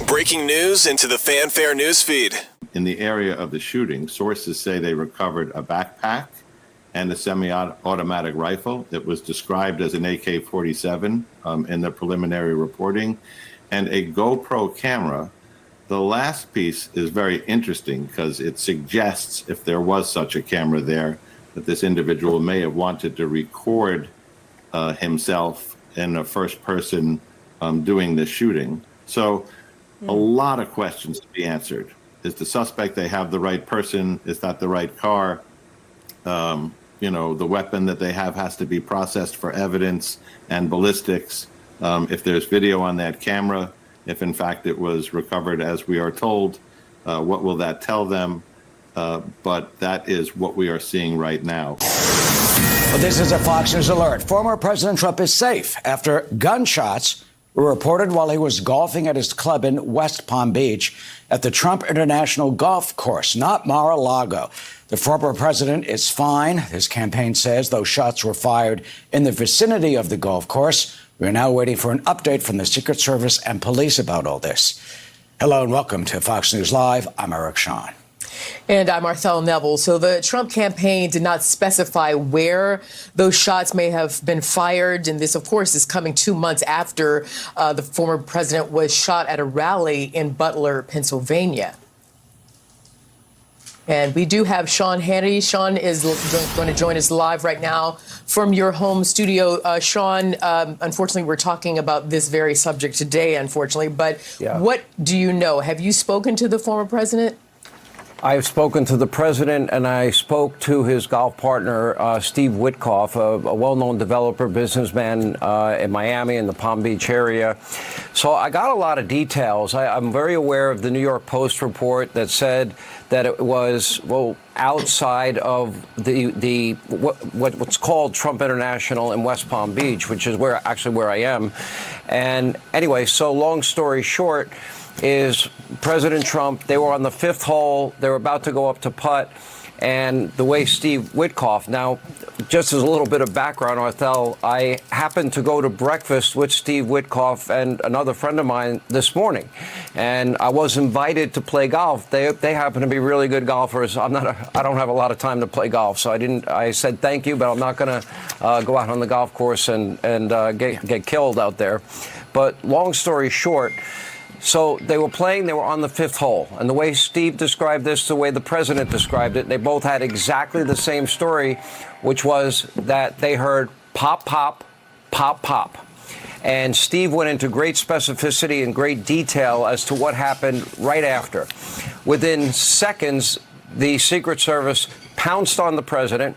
Breaking news into the Fanfare newsfeed. In the area of the shooting, sources say they recovered a backpack and a semi-automatic rifle. It was described as an AK-47 in the preliminary reporting, and a GoPro camera. The last piece is very interesting because it suggests, if there was such a camera there, that this individual may have wanted to record himself in a first person doing the shooting. So a lot of questions to be answered. Is the suspect, they have the right person? Is that the right car? The weapon that they have has to be processed for evidence and ballistics. If there's video on that camera, if in fact it was recovered as we are told, what will that tell them? But that is what we are seeing right now. Well, this is a Fox News alert. Former President Trump is safe after gunshots were reported while he was golfing at his club in West Palm Beach at the Trump International Golf Course, not Mar-a-Lago. The former president is fine, his campaign says, though shots were fired in the vicinity of the golf course. We're now waiting for an update from the Secret Service and police about all this. Hello and welcome to Fox News Live. I'm Eric Shawn. And I'm Marthel Neville. So the Trump campaign did not specify where those shots may have been fired. And this, of course, is coming 2 months after the former president was shot at a rally in Butler, Pennsylvania. And we do have Sean Hannity. Sean is going to join us live right now from your home studio. Sean, unfortunately, we're talking about this very subject today, unfortunately. But What do you know? Have you spoken to the former president? I've spoken to the president, and I spoke to his golf partner, Steve Witkoff, a well-known developer, businessman in Miami in the Palm Beach area. So I got a lot of details. I'm very aware of the New York Post report that said that it was, outside of what's called Trump International in West Palm Beach, which is where I am. And anyway, so long story short, is President Trump, they were on the fifth hole, they were about to go up to putt, and the way Steve Witkoff, now, just as a little bit of background, Arthel, I happened to go to breakfast with Steve Witkoff and another friend of mine this morning, and I was invited to play golf. They happen to be really good golfers. I don't have a lot of time to play golf, so I said thank you, but I'm not going to go out on the golf course and get killed out there. But long story short, so they were playing, they were on the fifth hole. And the way Steve described this, the way the president described it, they both had exactly the same story, which was that they heard pop, pop, pop, pop. And Steve went into great specificity and great detail as to what happened right after. Within seconds, the Secret Service pounced on the president,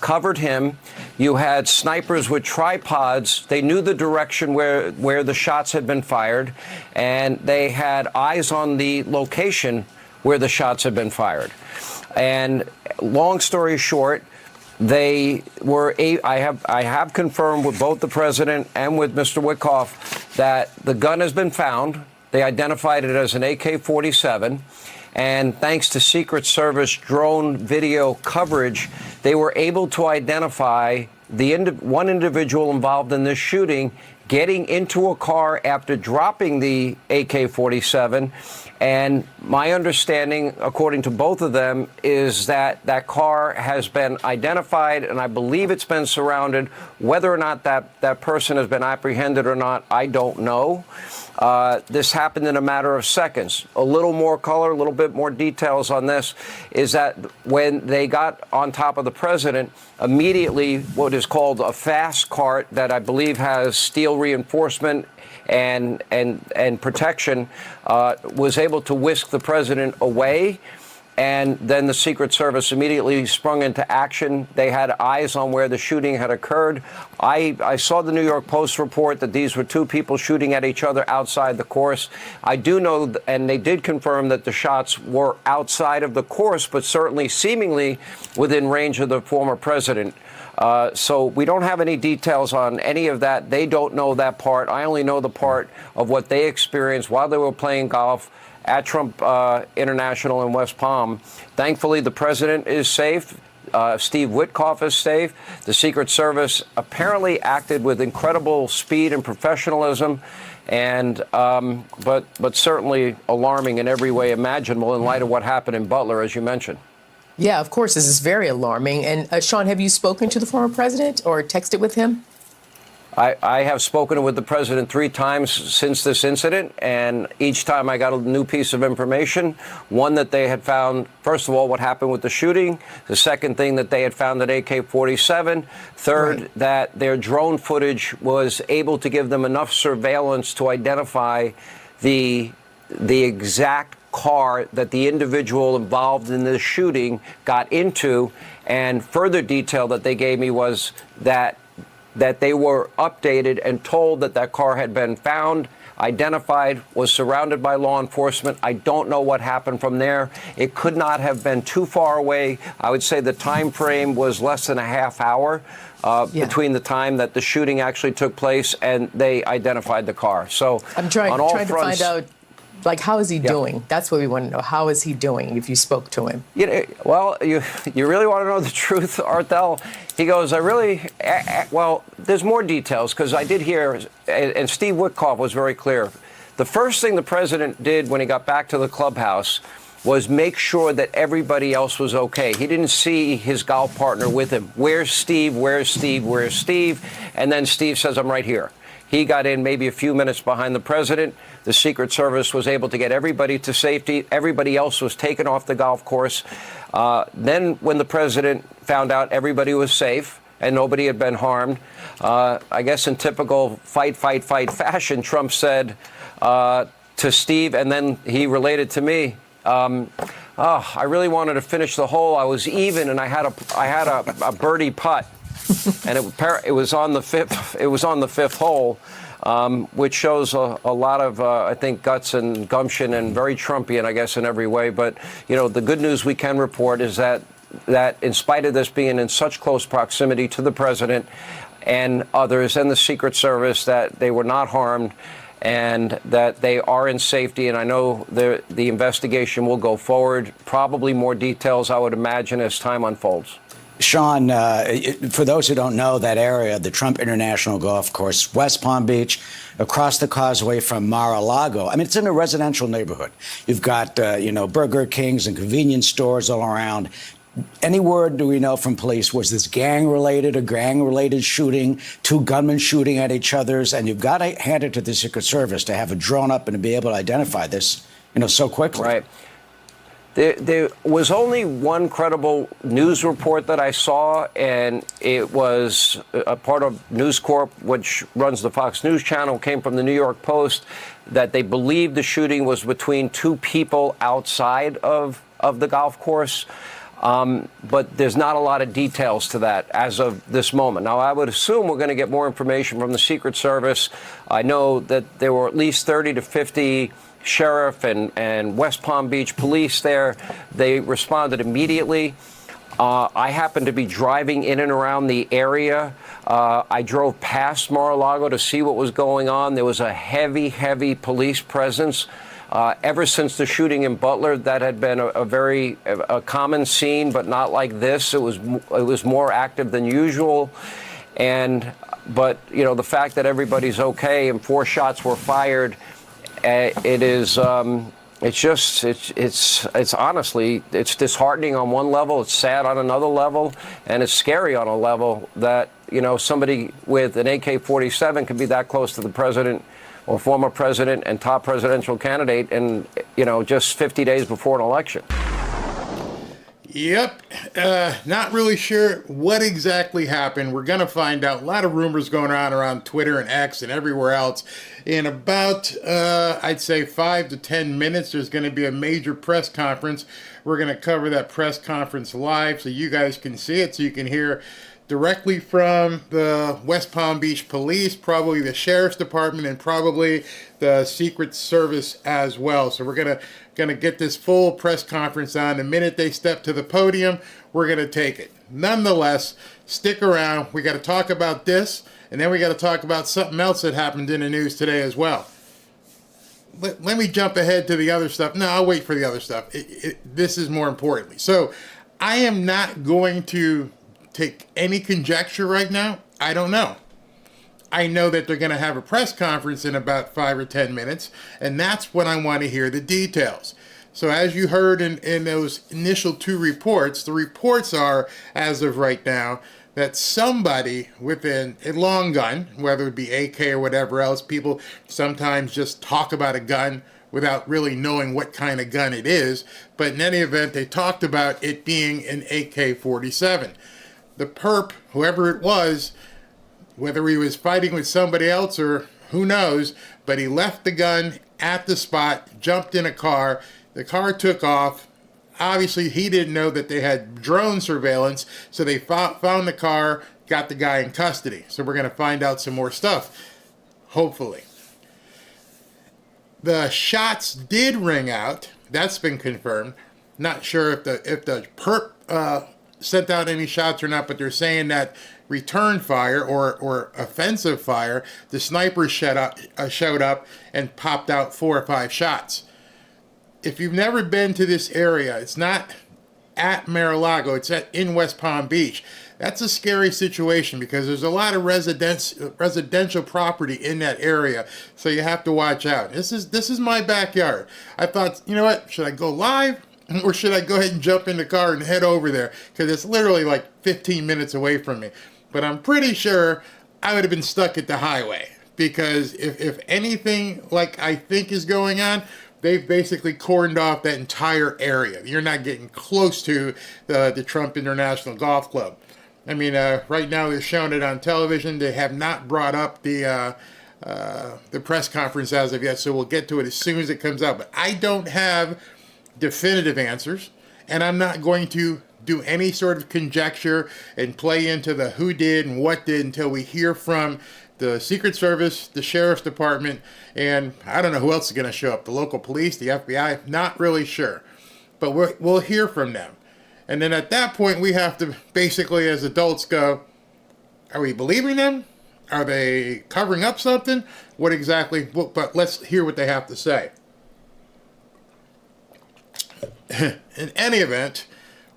covered him. You had snipers with tripods. They knew the direction where the shots had been fired, and they had eyes on the location where the shots had been fired. And long story short, they were. I have confirmed with both the president and with Mr. Witkoff that the gun has been found. They identified it as an AK-47. And thanks to Secret Service drone video coverage, they were able to identify one individual involved in this shooting getting into a car after dropping the AK-47. And my understanding, according to both of them, is that that car has been identified, and I believe it's been surrounded. Whether or not that person has been apprehended or not, I don't know. This happened in a matter of seconds. A little more color, a little bit more details on this is that when they got on top of the president, immediately what is called a fast cart that I believe has steel reinforcement and protection was able to whisk the president away. And then the Secret Service immediately sprung into action. They had eyes on where the shooting had occurred. I saw the New York Post report that these were two people shooting at each other outside the course. I do know, and they did confirm that the shots were outside of the course, but certainly seemingly within range of the former president. So we don't have any details on any of that. They don't know that part. I only know the part of what they experienced while they were playing golf at Trump International in West Palm. Thankfully, the president is safe. Steve Witkoff is safe. The Secret Service apparently acted with incredible speed and professionalism. and but certainly alarming in every way imaginable in light of what happened in Butler, as you mentioned. Yeah, of course, this is very alarming. And Sean, have you spoken to the former president or texted with him? I have spoken with the president 3 times since this incident, and each time I got a new piece of information. One, that they had found, first of all, what happened with the shooting. The second thing, that they had found an AK-47. Third, right, that their drone footage was able to give them enough surveillance to identify the exact car that the individual involved in this shooting got into. And further detail that they gave me was that they were updated and told that that car had been found, identified, was surrounded by law enforcement. I don't know what happened from there. It could not have been too far away. I would say the time frame was less than a half hour between the time that the shooting actually took place and they identified the car. So I'm trying on all to fronts, find out, like, how is he doing? That's what we want to know. How is he doing, if you spoke to him? You know, well, you really want to know the truth, Arthel? He goes, well, there's more details, because I did hear, and Steve Witkoff was very clear. The first thing the president did when he got back to the clubhouse was make sure that everybody else was okay. He didn't see his golf partner with him. Where's Steve? Where's Steve? Where's Steve? And then Steve says, I'm right here. He got in maybe a few minutes behind the president. The Secret Service was able to get everybody to safety. Everybody else was taken off the golf course. Then when the president found out everybody was safe and nobody had been harmed, I guess in typical fight fashion, Trump said to Steve, and then he related to me, I really wanted to finish the hole. I was even, and I had a birdie putt. And it was on the fifth hole, which shows a lot of, I think, guts and gumption, and very Trumpian, I guess, in every way. But, you know, the good news we can report is that in spite of this being in such close proximity to the president and others and the Secret Service, that they were not harmed and that they are in safety. And I know the investigation will go forward. Probably more details, I would imagine, as time unfolds. Sean, for those who don't know that area, the Trump International Golf Course, West Palm Beach, across the causeway from Mar-a-Lago. I mean, it's in a residential neighborhood. You've got, Burger Kings and convenience stores all around. Any word do we know from police? Was this gang-related shooting, 2 gunmen shooting at each other's? And you've got to hand it to the Secret Service to have a drone up and to be able to identify this, so quickly. Right. There was only one credible news report that I saw, and it was a part of News Corp, which runs the Fox News channel, came from the New York Post, that they believed the shooting was between 2 people outside of the golf course. But there's not a lot of details to that as of this moment. Now, I would assume we're going to get more information from the Secret Service. I know that there were at least 30 to 50 sheriff and West Palm Beach police there. They responded immediately. I happened to be driving in and around the area. I drove past Mar-a-Lago to see what was going on. There was a heavy police presence. Ever since the shooting in Butler, that had been a very common scene, but not like this. It was more active than usual. But the fact that everybody's okay and 4 shots were fired, it's honestly, it's disheartening on one level, it's sad on another level, and it's scary on a level that, somebody with an AK-47 could be that close to the president or former president and top presidential candidate, and, just 50 days before an election. Yep. Not really sure what exactly happened. We're going to find out. A lot of rumors going around Twitter and X and everywhere else. In about, I'd say 5 to 10 minutes, there's going to be a major press conference. We're going to cover that press conference live so you guys can see it, so you can hear directly from the West Palm Beach Police, probably the Sheriff's Department, and probably the Secret Service as well. So we're gonna get this full press conference on. The minute they step to the podium, we're gonna take it. Nonetheless, stick around. We got to talk about this, and then we got to talk about something else that happened in the news today as well. Let me jump ahead to the other stuff. No, I'll wait for the other stuff. This is more importantly. So I am not going to take any conjecture right now. I don't know. I know that they're going to have a press conference in about 5 or 10 minutes, and that's when I want to hear the details. So as you heard in those initial 2 reports, the reports are, as of right now, that somebody with a long gun, whether it be AK or whatever else, people sometimes just talk about a gun without really knowing what kind of gun it is, but in any event, they talked about it being an AK-47. The perp, whoever it was, whether he was fighting with somebody else or who knows, but he left the gun at the spot, jumped in a car, the car took off. Obviously, he didn't know that they had drone surveillance, so they found the car, got the guy in custody. So we're going to find out some more stuff, hopefully. The shots did ring out. That's been confirmed. Not sure if the perp sent out any shots or not, but they're saying that return fire or offensive fire, the sniper showed up and popped out 4 or 5 shots. If you've never been to this area, it's not at Mar-a-Lago, it's in West Palm Beach. That's a scary situation because there's a lot of residential property in that area, so you have to watch out. This is my backyard. I thought, you know what, should I go live or should I go ahead and jump in the car and head over there? Because it's literally like 15 minutes away from me. But I'm pretty sure I would have been stuck at the highway because if anything like I think is going on, they've basically cordoned off that entire area. You're not getting close to the Trump International Golf Club. I mean, right now they're showing it on television. They have not brought up the press conference as of yet, so we'll get to it as soon as it comes out. But I don't have definitive answers, and I'm not going to do any sort of conjecture and play into the who did and what did until we hear from the Secret Service, the Sheriff's Department, and I don't know who else is going to show up. The local police, the FBI, not really sure. But we'll hear from them. And then at that point, we have to basically, as adults, go, are we believing them? Are they covering up something? What exactly? But let's hear what they have to say. In any event,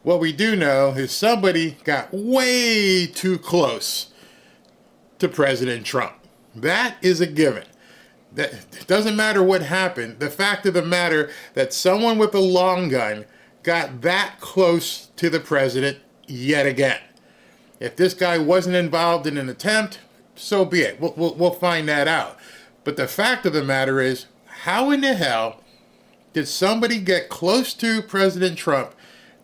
what we do know is somebody got way too close to President Trump. That is a given. That it doesn't matter what happened. The fact of the matter that someone with a long gun got that close to the president yet again. If this guy wasn't involved in an attempt, so be it. We'll find that out. But the fact of the matter is, how in the hell did somebody get close to President Trump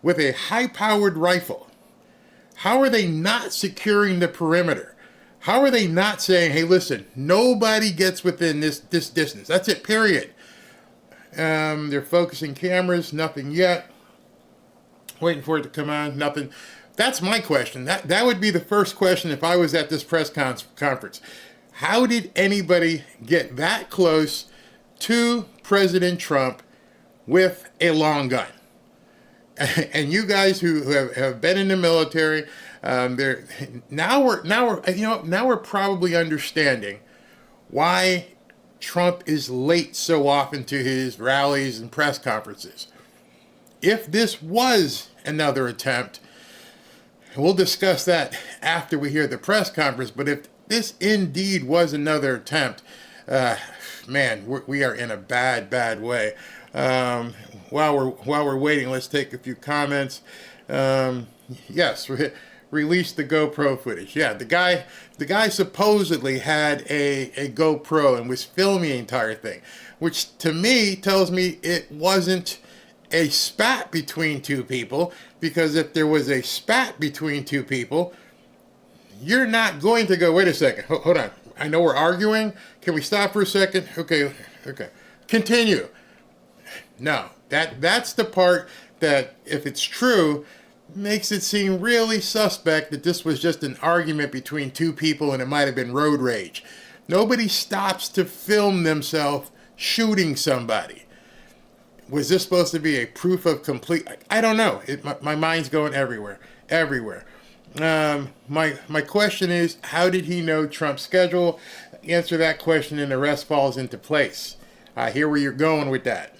with a high-powered rifle? How are they not securing the perimeter? How are they not saying, hey, listen, nobody gets within this distance? That's it, period. They're focusing cameras, nothing yet. Waiting for it to come on, nothing. That's my question. That would be the first question if I was at this press conference. How did anybody get that close to President Trump with a long gun? And you guys who have been in the military, now we're probably understanding why Trump is late so often to his rallies and press conferences. If this was another attempt, we'll discuss that after we hear the press conference, but if this indeed was another attempt, man, we are in a bad way. While we're waiting, let's take a few comments. Yes, release the GoPro footage. Yeah, the guy supposedly had a GoPro and was filming the entire thing, which to me tells me it wasn't a spat between two people, because if there was a spat between two people, you're not going to go, wait a second, hold on, I know we're arguing, can we stop for a second? Okay, continue. No, that's the part that, if it's true, makes it seem really suspect that this was just an argument between two people and it might have been road rage. Nobody stops to film themselves shooting somebody. Was this supposed to be a proof of complete? I don't know. My mind's going everywhere. My question is, how did he know Trump's schedule? Answer that question and the rest falls into place. I hear where you're going with that.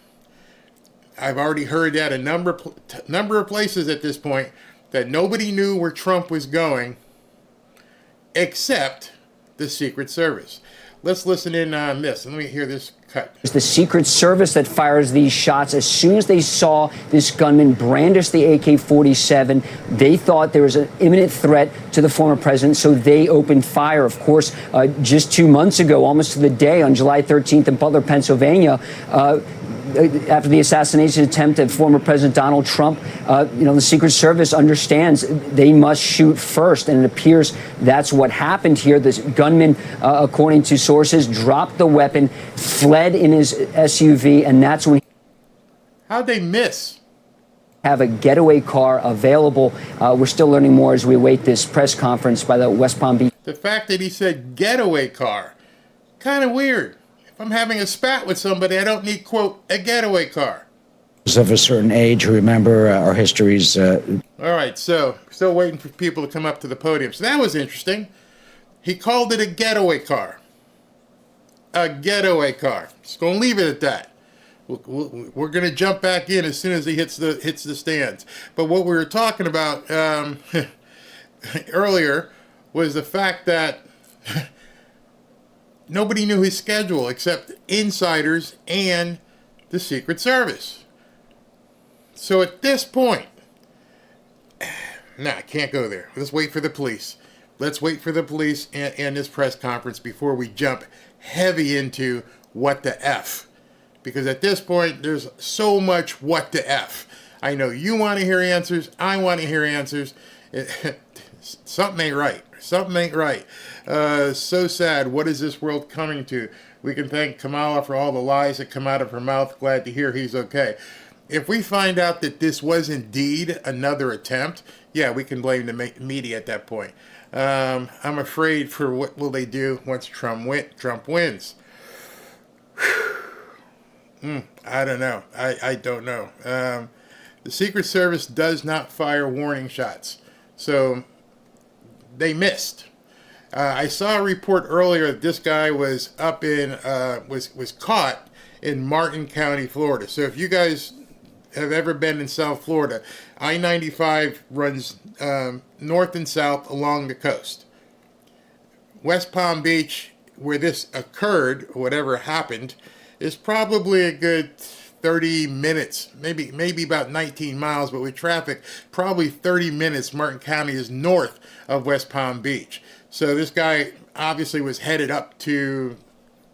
I've already heard that a number of places at this point, that nobody knew where Trump was going except the Secret Service. Let's listen in on this. Let me hear this cut. It's the Secret Service that fires these shots. As soon as they saw this gunman brandish the AK-47, they thought there was an imminent threat to the former president, so they opened fire. Of course, just 2 months ago, almost to the day, on July 13th in Butler, Pennsylvania, after the assassination attempt at former President Donald Trump, the Secret Service understands they must shoot first, and it appears that's what happened here. This gunman, according to sources, dropped the weapon, fled in his SUV, and that's when How'd they miss? Have a getaway car available. We're still learning more as we await this press conference by the West Palm Beach. The fact that he said getaway car, kind of weird. If I'm having a spat with somebody, I don't need, quote, a getaway car. Of a certain age who remember our histories. All right, so still waiting for people to come up to the podium. So that was interesting. He called it a getaway car. A getaway car. Just going to leave it at that. We're going to jump back in as soon as he hits the stands. But what we were talking about earlier was the fact that nobody knew his schedule except insiders and the Secret Service. So at this point, I can't go there. Let's wait for the police. Let's wait for the police and this press conference before we jump heavy into what the F. Because at this point, there's so much what the F. I know you want to hear answers. I want to hear answers. Something ain't right. Something ain't right. So sad. What is this world coming to? We can thank Kamala for all the lies that come out of her mouth. Glad to hear he's okay. If we find out that this was indeed another attempt, yeah, we can blame the media at that point. I'm afraid for what will they do once Trump wins. I don't know. I don't know. The Secret Service does not fire warning shots. So they missed. I saw a report earlier that this guy was up in, was caught in Martin County, Florida. So if you guys have ever been in South Florida, I-95 runs north and south along the coast. West Palm Beach, where this occurred, or whatever happened, is probably a good 30 minutes, maybe about 19 miles, but with traffic, probably 30 minutes. Martin County is north of West Palm Beach. So this guy obviously was headed up to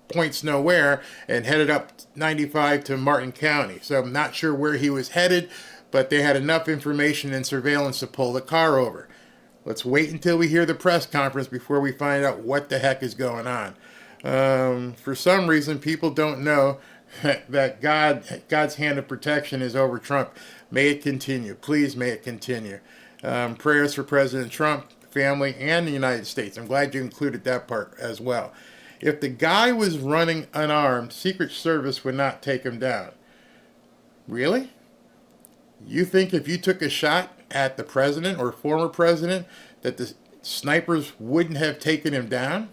points nowhere and headed up 95 to Martin County. So I'm not sure where he was headed, but they had enough information and surveillance to pull the car over. Let's wait until we hear the press conference before we find out what the heck is going on. For some reason, people don't know that God's hand of protection is over Trump. May it continue. Please, may it continue. Prayers for President Trump, family, and the United States. I'm glad you included that part as well. If the guy was running unarmed, Secret Service would not take him down. Really? You think if you took a shot at the president or former president that the snipers wouldn't have taken him down?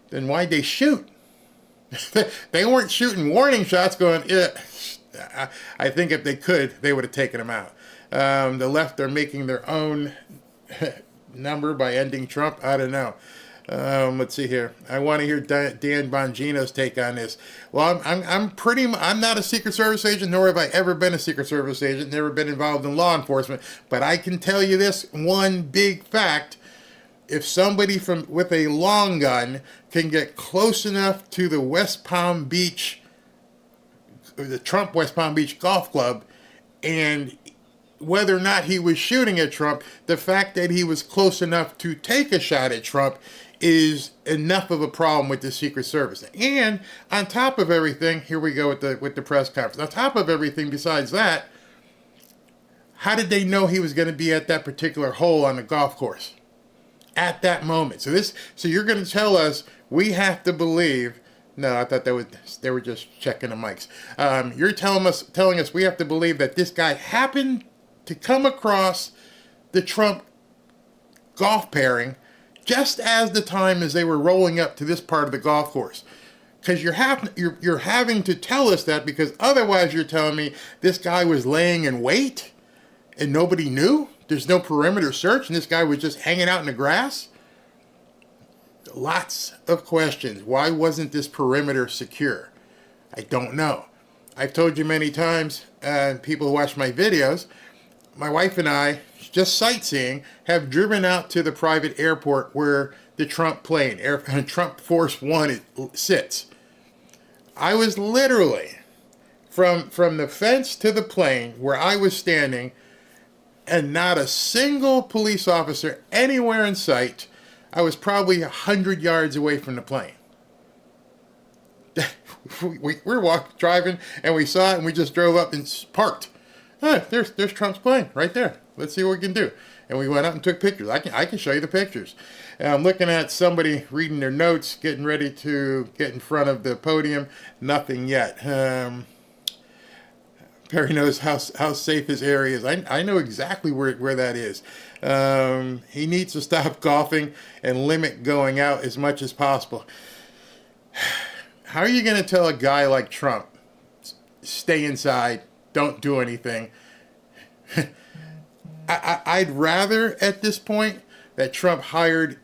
Then why'd they shoot? They weren't shooting warning shots going, I think if they could, they would have taken him out. The left are making their own number by ending Trump. I don't know. Let's see here. I want to hear Dan Bongino's take on this. Well, I'm not a Secret Service agent, nor have I ever been a Secret Service agent, never been involved in law enforcement. But I can tell you this one big fact. If somebody with a long gun can get close enough to the West Palm Beach, the Trump West Palm Beach Golf Club, and whether or not he was shooting at Trump, the fact that he was close enough to take a shot at Trump is enough of a problem with the Secret Service. And on top of everything, here we go with the press conference. On top of everything besides that, how did they know he was going to be at that particular hole on the golf course at that moment? So you're going to tell us we have to believe? No, I thought they were just checking the mics. You're telling us we have to believe that this guy happened to come across the Trump golf pairing just as the time as they were rolling up to this part of the golf course. Because you're having to tell us that, because otherwise you're telling me this guy was laying in wait and nobody knew? There's no perimeter search and this guy was just hanging out in the grass? Lots of questions. Why wasn't this perimeter secure? I don't know. I've told you many times, people who watch my videos, my wife and I, just sightseeing, have driven out to the private airport where the Trump plane, Trump Force One, sits. I was literally from the fence to the plane where I was standing, and not a single police officer anywhere in sight. I was probably 100 yards away from the plane. we were driving, and we saw it, and we just drove up and parked. There's Trump's plane right there. Let's see what we can do. And we went up and took pictures. I can show you the pictures. And I'm looking at somebody reading their notes, getting ready to get in front of the podium. Nothing yet. Perry knows how safe his area is. I know exactly where that is. He needs to stop golfing and limit going out as much as possible. How are you going to tell a guy like Trump, stay inside, don't do anything? I'd rather, at this point, that Trump hired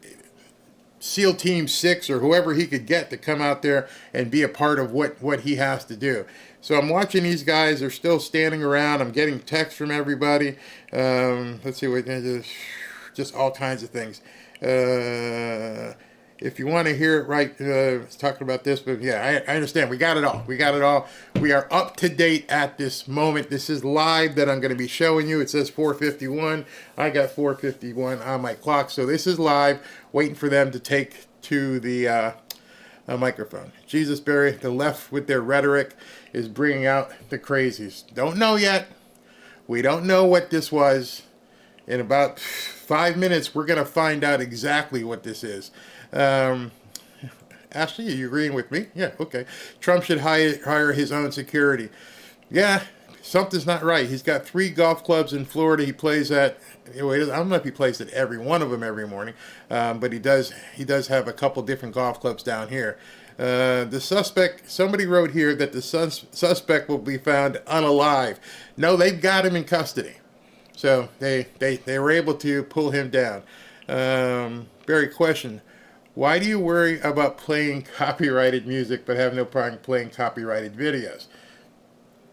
SEAL Team 6 or whoever he could get to come out there and be a part of what he has to do. So I'm watching these guys. They're still standing around. I'm getting texts from everybody. Let's see what just all kinds of things. If you want to hear it right, talking about this, but yeah, I understand. We got it all. We are up to date at this moment. This is live that I'm going to be showing you. It says 4:51. I got 4:51 on my clock, so this is live. Waiting for them to take to the microphone. Jesus, Barry, the left with their rhetoric is bringing out the crazies. Don't know yet. We don't know what this was. In about 5 minutes, we're going to find out exactly what this is. Ashley, are you agreeing with me? Yeah, okay. Trump should hire his own security. Yeah, something's not right. He's got 3 golf clubs in Florida he plays at. I don't know if he plays at every one of them every morning, but he does have a couple different golf clubs down here. The suspect, somebody wrote here that the suspect will be found unalive. No, they've got him in custody. So they were able to pull him down. Barry, question. Why do you worry about playing copyrighted music but have no problem playing copyrighted videos?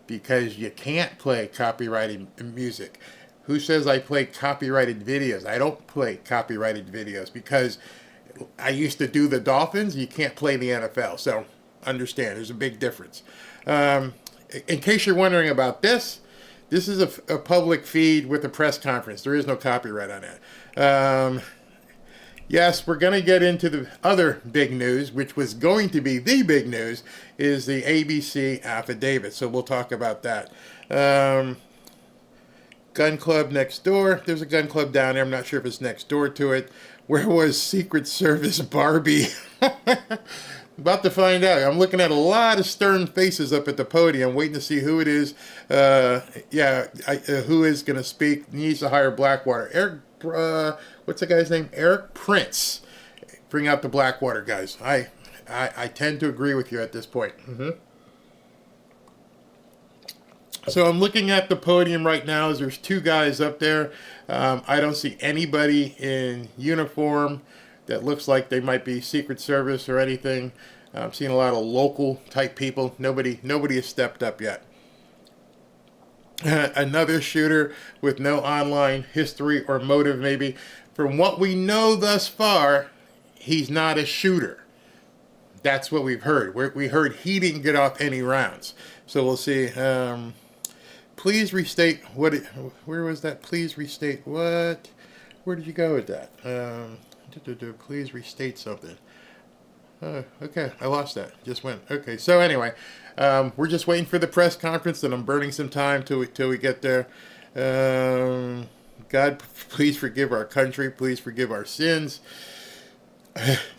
Because you can't play copyrighted music. Who says I play copyrighted videos? I don't play copyrighted videos because I used to do the Dolphins. You can't play the NFL. So understand, there's a big difference. In case you're wondering about this is a public feed with a press conference. There is no copyright on it. Yes, we're going to get into the other big news, which was going to be the big news, is the ABC affidavit. So we'll talk about that. Gun club next door. There's a gun club down there. I'm not sure if it's next door to it. Where was Secret Service Barbie? About to find out. I'm looking at a lot of stern faces up at the podium, waiting to see who it is. Who is going to speak? Needs to hire Blackwater. Eric, what's the guy's name? Eric Prince. Bring out the Blackwater guys. I tend to agree with you at this point. Mm-hmm. So I'm looking at the podium right now. There's 2 guys up there. I don't see anybody in uniform that looks like they might be Secret Service or anything. I'm seeing a lot of local type people. Nobody has stepped up yet. Another shooter with no online history or motive, maybe. From what we know thus far, he's not a shooter. That's what we've heard. We heard he didn't get off any rounds. So we'll see. Please restate what where was that? Please restate what? Where did you go with that? Please restate something. Okay, I lost that. Just went. Okay, so anyway, we're just waiting for the press conference, and I'm burning some time till we get there. God, please forgive our country. Please forgive our sins.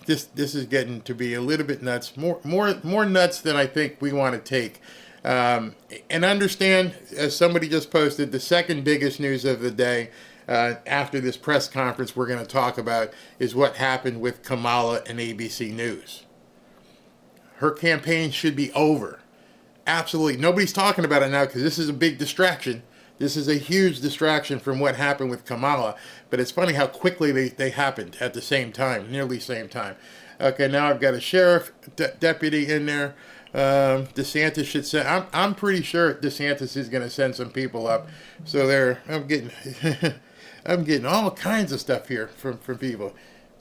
This is getting to be a little bit nuts. More nuts than I think we want to take. And understand, as somebody just posted, the second biggest news of the day after this press conference we're going to talk about is what happened with Kamala and ABC News. Her campaign should be over. Absolutely. Nobody's talking about it now because this is a big distraction. This is a huge distraction from what happened with Kamala, but it's funny how quickly they happened at the same time, nearly same time. Okay, now I've got a sheriff deputy in there. DeSantis should send. I'm pretty sure DeSantis is going to send some people up. So I'm getting I'm getting all kinds of stuff here from people.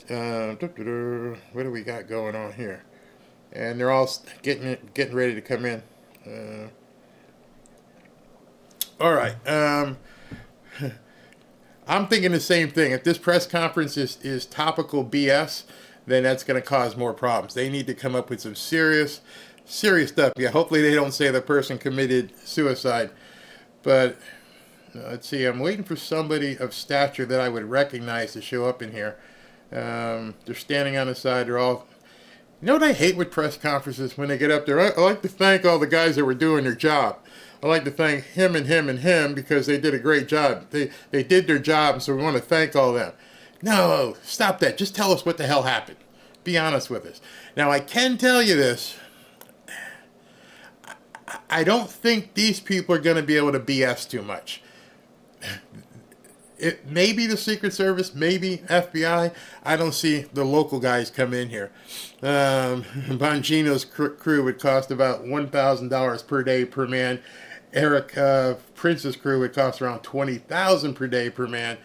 What do we got going on here? And they're all getting ready to come in. All right. I'm thinking the same thing. If this press conference is topical BS, then that's going to cause more problems. They need to come up with some serious stuff. Yeah, hopefully they don't say the person committed suicide. But let's see. I'm waiting for somebody of stature that I would recognize to show up in here. They're standing on the side. They're all... You know what I hate with press conferences when they get up there? I like to thank all the guys that were doing their job. I like to thank him and him and him because they did a great job. They did their job, so we want to thank all of them. No, stop that. Just tell us what the hell happened. Be honest with us. Now, I can tell you this. I don't think these people are going to be able to BS too much. It maybe the Secret Service, maybe FBI. I don't see the local guys come in here. Bongino's crew would cost about $1,000 per day per man. Eric Prince's crew would cost around $20,000 per day per man.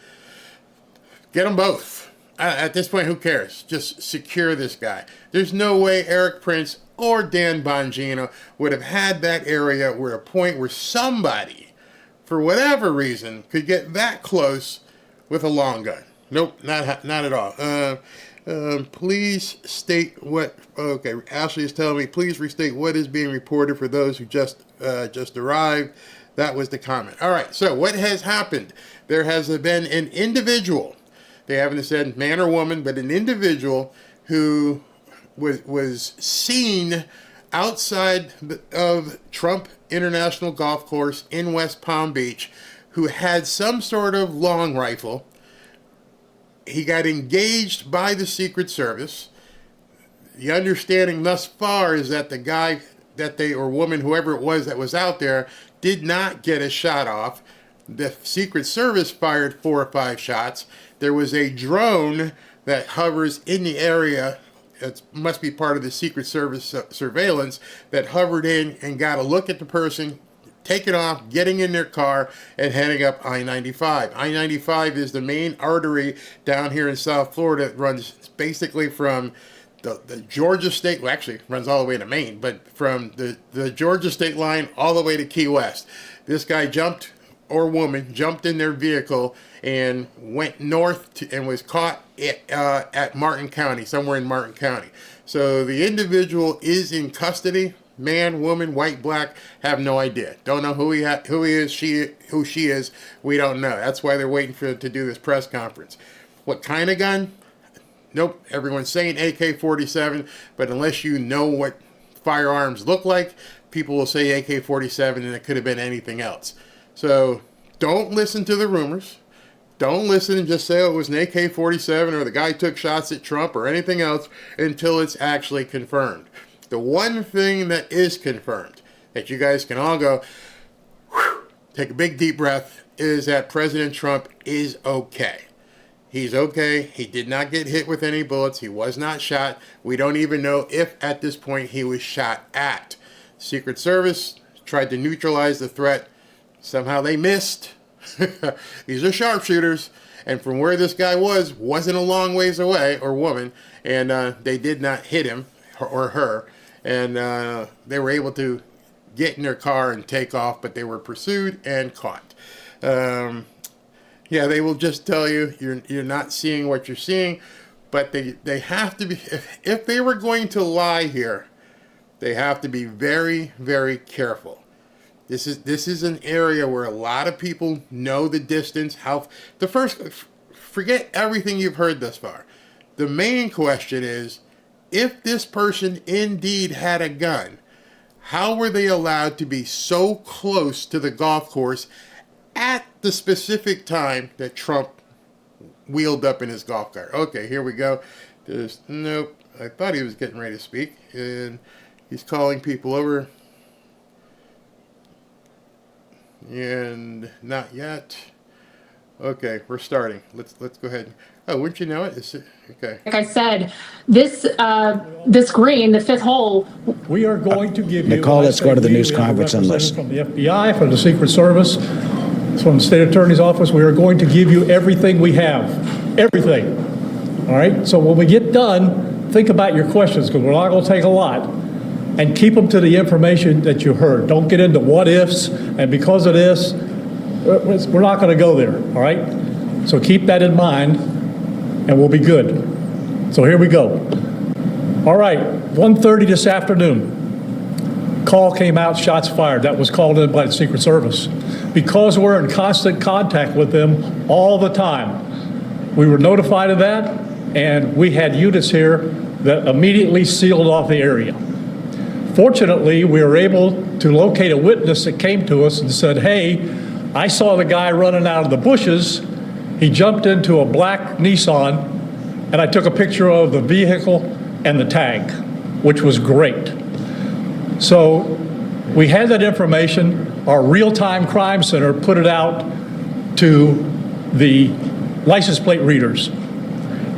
Get them both. At this point, who cares? Just secure this guy. There's no way Eric Prince or Dan Bongino would have had that area where a point where somebody, for whatever reason, could get that close with a long gun. Nope, not at all. Please state what... Okay, Ashley is telling me, please restate what is being reported for those who just arrived. That was the comment. All right, so what has happened? There has been an individual, they haven't said man or woman, but an individual who was seen outside of Trump International Golf Course in West Palm Beach, who had some sort of long rifle. He got engaged by the Secret Service. The understanding thus far is that the guy or woman, whoever it was that was out there, did not get a shot off. The Secret Service fired 4 or 5 shots. There was a drone that hovers in the area. It must be part of the Secret Service surveillance that hovered in and got a look at the person, taking off, getting in their car, and heading up I-95. I-95 is the main artery down here in South Florida. It runs basically from the Georgia state, well, actually runs all the way to Maine, but from the Georgia state line all the way to Key West. This guy jumped, or woman, jumped in their vehicle and went north and was caught at Martin County, somewhere in Martin County. So the individual is in custody. Man, woman, white, black, have no idea. Don't know who he is, who she is. We don't know. That's why they're waiting to do this press conference. What kind of gun? Nope. Everyone's saying AK-47, but unless you know what firearms look like, people will say AK-47, and it could have been anything else. So don't listen to the rumors. Don't listen and just say, oh, it was an AK-47 or the guy took shots at Trump or anything else until it's actually confirmed. The one thing that is confirmed, that you guys can all go, whew, take a big deep breath, is that President Trump is okay. He's okay. He did not get hit with any bullets. He was not shot. We don't even know if at this point he was shot at. Secret Service tried to neutralize the threat. Somehow they missed. These are sharpshooters. And from where this guy wasn't a long ways away, or woman, and they did not hit him or her. And they were able to get in their car and take off, but they were pursued and caught. Yeah, they will just tell you you're not seeing what you're seeing, but they have to be, if they were going to lie here, they have to be very, very careful. This is an area where a lot of people know the distance. Forget everything you've heard thus far. The main question is, if this person indeed had a gun, how were they allowed to be so close to the golf course at the specific time that Trump wheeled up in his golf cart? Okay, here we go. Nope. I thought he was getting ready to speak, and he's calling people over. And not yet. Okay, we're starting. Let's go ahead. Oh, wouldn't you know it? Okay. Like I said, this green, the fifth hole. We are going to give you. Nicole, let's go to the news conference and listen. From the FBI, from the Secret Service, from the State Attorney's Office, we are going to give you everything we have. Everything. All right? So when we get done, think about your questions, because we're not going to take a lot. And keep them to the information that you heard. Don't get into what ifs, and because of this, we're not going to go there, all right? So keep that in mind, and we'll be good. So here we go. All right, 1:30 this afternoon. Call came out, shots fired. That was called in by the Secret Service. Because we're in constant contact with them all the time, we were notified of that, and we had units here that immediately sealed off the area. Fortunately, we were able to locate a witness that came to us and said, hey, I saw the guy running out of the bushes. He jumped into a black Nissan, and I took a picture of the vehicle and the tag, which was great. So we had that information. Our real-time crime center put it out to the license plate readers.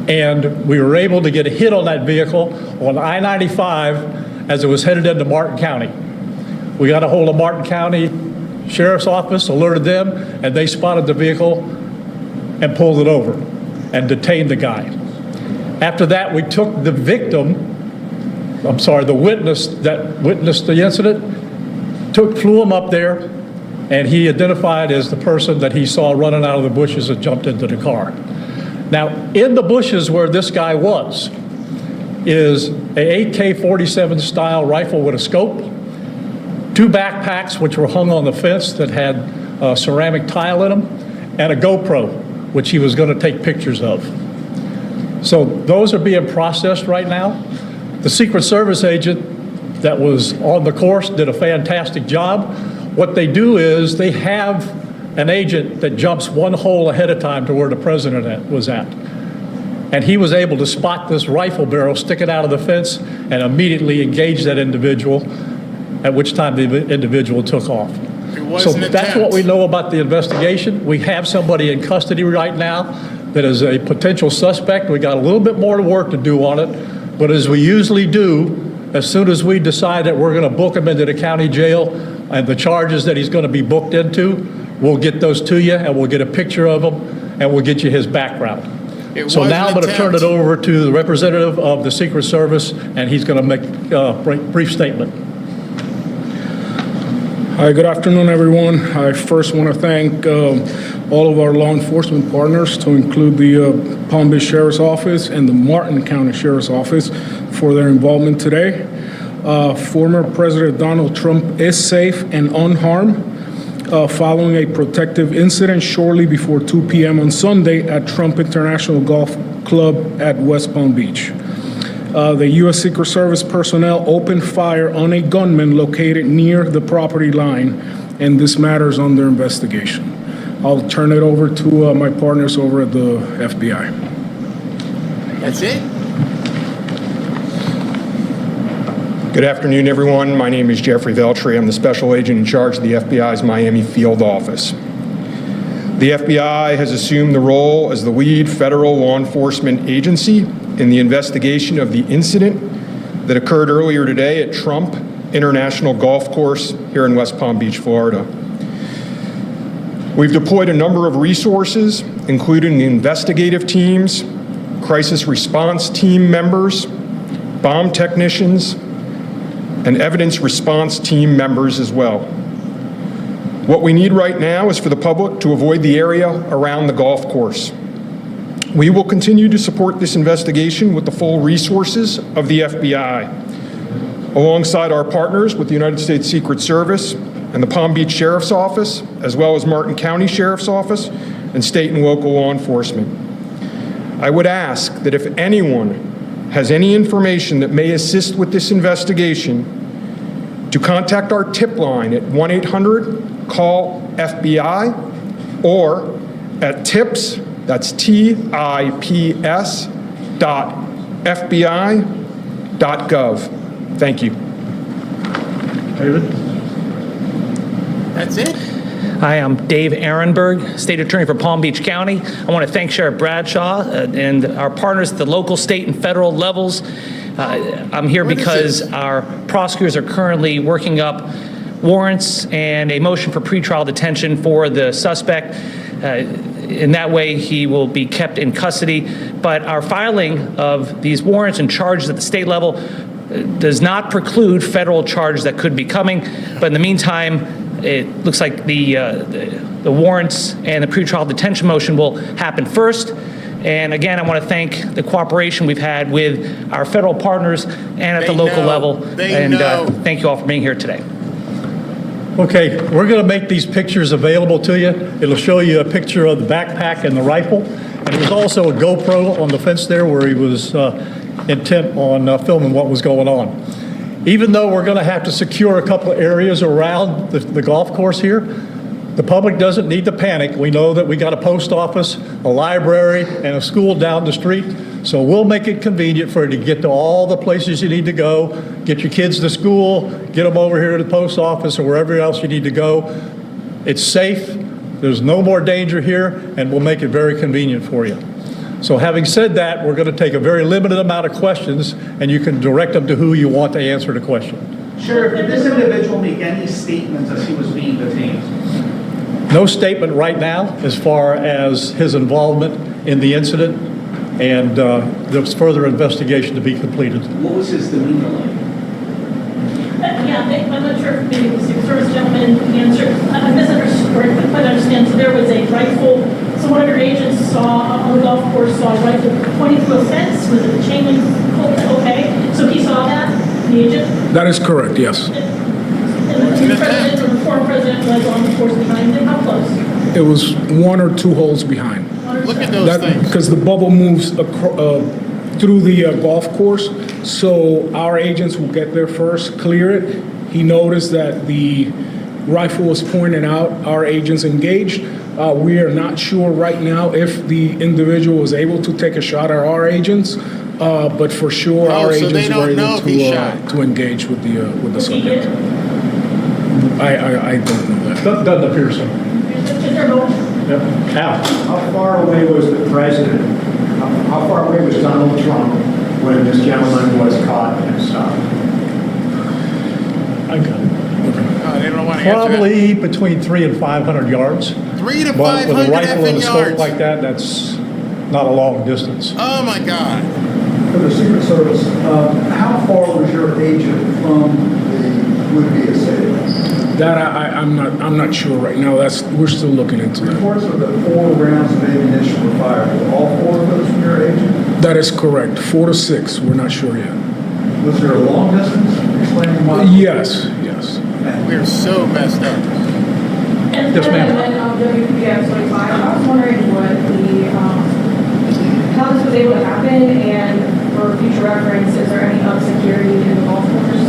And we were able to get a hit on that vehicle on I-95 as it was headed into Martin County. We got a hold of Martin County Sheriff's Office, alerted them, and they spotted the vehicle and pulled it over and detained the guy. After that, we took the the witness that witnessed the incident, flew him up there, and he identified as the person that he saw running out of the bushes and jumped into the car. Now, in the bushes where this guy was, is a AK-47 style rifle with a scope, 2 backpacks which were hung on the fence that had ceramic tile in them, and a GoPro, which he was going to take pictures of. So those are being processed right now. The Secret Service agent that was on the course did a fantastic job. What they do is they have an agent that jumps one hole ahead of time to where the president was at. And he was able to spot this rifle barrel sticking out of the fence and immediately engage that individual, at which time the individual took off. So that's what we know about the investigation. We have somebody in custody right now that is a potential suspect. We got a little bit more work to do on it, but as we usually do, as soon as we decide that we're going to book him into the county jail and the charges that he's going to be booked into, we'll get those to you and we'll get a picture of him and we'll get you his background. So now I'm going to turn it over to the representative of the Secret Service, and he's going to make a brief statement. Hi, good afternoon, everyone. I first want to thank all of our law enforcement partners, to include the Palm Beach Sheriff's Office and the Martin County Sheriff's Office, for their involvement today. Former President Donald Trump is safe and unharmed following a protective incident shortly before 2 p.m. on Sunday at Trump International Golf Club at West Palm Beach. The U.S. Secret Service personnel opened fire on a gunman located near the property line, and this matter is under investigation. I'll turn it over to my partners over at the FBI. That's it? Good afternoon, everyone. My name is Jeffrey Veltri. I'm the special agent in charge of the FBI's Miami field office. The FBI has assumed the role as the lead federal law enforcement agency in the investigation of the incident that occurred earlier today at Trump International Golf Course here in West Palm Beach, Florida. We've deployed a number of resources, including the investigative teams, crisis response team members, bomb technicians, and evidence response team members as well. What we need right now is for the public to avoid the area around the golf course. We will continue to support this investigation with the full resources of the FBI, alongside our partners with the United States Secret Service and the Palm Beach Sheriff's Office, as well as Martin County Sheriff's Office and state and local law enforcement. I would ask that if anyone has any information that may assist with this investigation, to contact our tip line at 1-800-CALL-FBI or at tips, that's TIPS .FBI.gov. Thank you. David? That's it? Hi, I'm Dave Ehrenberg, State Attorney for Palm Beach County. I want to thank Sheriff Bradshaw and our partners at the local, state, and federal levels. I'm here because our prosecutors are currently working up warrants and a motion for pretrial detention for the suspect. In that way, he will be kept in custody. But our filing of these warrants and charges at the state level does not preclude federal charges that could be coming. But in the meantime, it looks like the warrants and the pretrial detention motion will happen first. And again, I want to thank the cooperation we've had with our federal partners and at the local level. And thank you all for being here today. Okay, we're going to make these pictures available to you. It'll show you a picture of the backpack and the rifle. And there's also a GoPro on the fence there where he was intent on filming what was going on. Even though we're going to have to secure a couple of areas around the golf course here, the public doesn't need to panic. We know that we got a post office, a library, and a school down the street. So we'll make it convenient for you to get to all the places you need to go, get your kids to school, get them over here to the post office or wherever else you need to go. It's safe. There's no more danger here, and we'll make it very convenient for you. So having said that, we're going to take a very limited amount of questions, and you can direct them to who you want to answer the question. Sheriff, did this individual make any statements as he was being detained? No statement right now as far as his involvement in the incident, and there's further investigation to be completed. What was his demeanor like? Yeah, I'm not sure if maybe the Secret Service gentleman answered. I misunderstood, or I couldn't quite understand. So there was a rifle. So one of your agents saw on the golf course saw a rifle pointing through a fence. Was it the chain link? Okay, so he saw that, the agent. That is correct. Yes. And the president or the former president was on the course behind him. How close? It was 1 or 2 holes behind. Look at those things. Because the bubble moves through the golf course, so our agents will get there first, clear it. He noticed that the rifle was pointed out. Our agents engaged. We are not sure right now if the individual was able to take a shot at our agents, but for sure our agents were able to engage with the subject. I don't know that. Doesn't appear so. Is there a vote? Yep. Al. How far away was the president? How far away was Donald Trump when this gentleman was caught and stopped? I got it. They don't want to answer Probably between 300 and 500 yards. 300 to But 500 with a rifle and a scope yards. like that, that's not a long distance. Oh my God. For the Secret Service, how far was your agent from the would-be assailant? That I'm not sure right now. We're still looking into that. Reports of the 4 rounds of ammunition were fired. Were all 4 of those from your agent? That is correct. 4 to 6. We're not sure yet. Was there a long distance? Explaining why? Yes. We're so messed up. And Yes, ma'am. WPF-25, I was wondering how this was able to happen, and for future reference, is there any security in the golf course?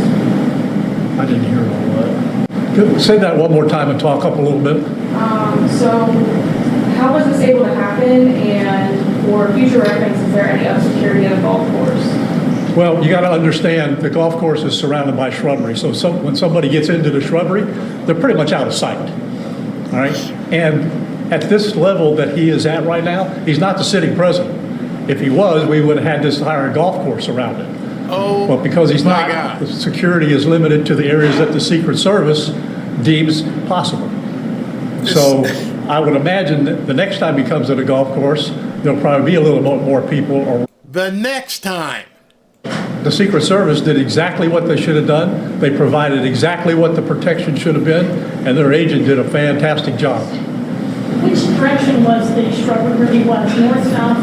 I didn't hear all that. Say that one more time and talk up a little bit. So how was this able to happen, and for future reference, is there any security in the golf course? Well, you got to understand the golf course is surrounded by shrubbery. So when somebody gets into the shrubbery, they're pretty much out of sight. All right. And at this level that he is at right now, he's not the sitting president. If he was, we would have had this entire golf course around it. Oh, but because he's my not, God. the security is limited to the areas that the Secret Service deems possible. So I would imagine that the next time he comes to the golf course, there'll probably be a little more people. The next time. The Secret Service did exactly what they should have done. They provided exactly what the protection should have been, and their agent did a fantastic job. Which direction was the shrubbery where he was? North, south?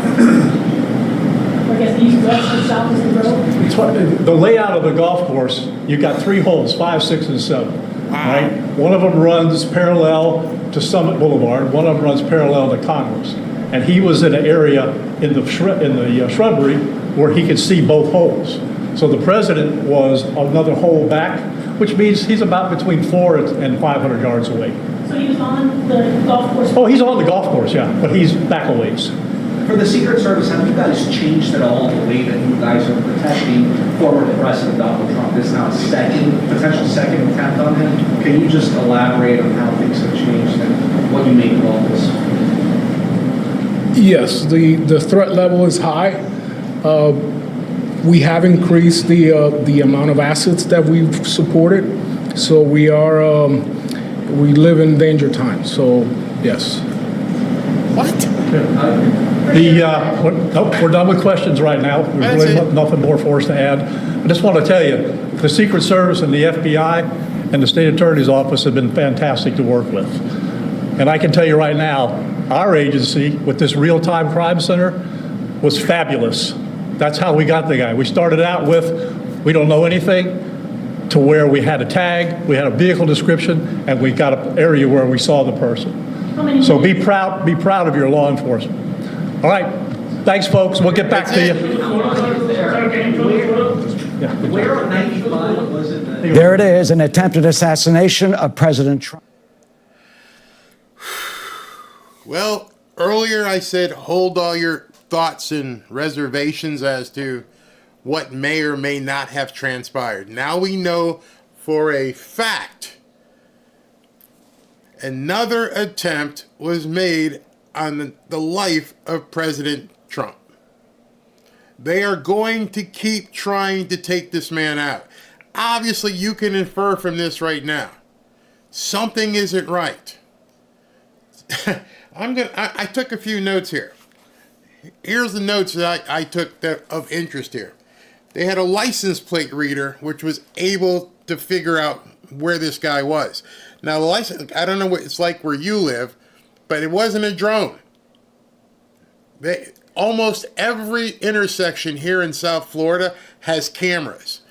I guess east, west, or south is the road? The layout of the golf course, you've got 3 holes, 5, 6, and 7. Right? One of them runs parallel to Summit Boulevard. One of them runs parallel to Congress. And he was in an area in the shrubbery where he could see both holes. So the president was another hole back, which means he's about between 400 and 500 yards away. So he was on the golf course? Oh, he's on the golf course, yeah, but he's back a ways. For the Secret Service, have you guys changed at all the way that you guys are protecting former President Donald Trump? This is now a potential second attempt on him. Can you just elaborate on how things have changed? changed and what you make of all this? Yes, the threat level is high. We have increased the amount of assets that we've supported, so we live in danger times. So yes. What? We're done with questions right now. There's really nothing more for us to add. I just want to tell you, the Secret Service and the FBI and the State Attorney's Office have been fantastic to work with. And I can tell you right now, our agency with this real-time crime center was fabulous. That's how we got the guy. We started out with, we don't know anything, to where we had a tag, we had a vehicle description, and we got an area where we saw the person. So be proud of your law enforcement. All right, thanks, folks. We'll get back to you. Where on 95 was it? There it is, an attempted assassination of President Trump. Well, earlier I said hold all your thoughts and reservations as to what may or may not have transpired. Now we know for a fact another attempt was made on the life of President Trump. They are going to keep trying to take this man out. Obviously, you can infer from this right now, something isn't right. I took a few notes here. Here's the notes that I took of interest here. They had a license plate reader which was able to figure out where this guy was. Now, the license, I don't know what it's like where you live, but it wasn't a drone. Almost every intersection here in South Florida has cameras.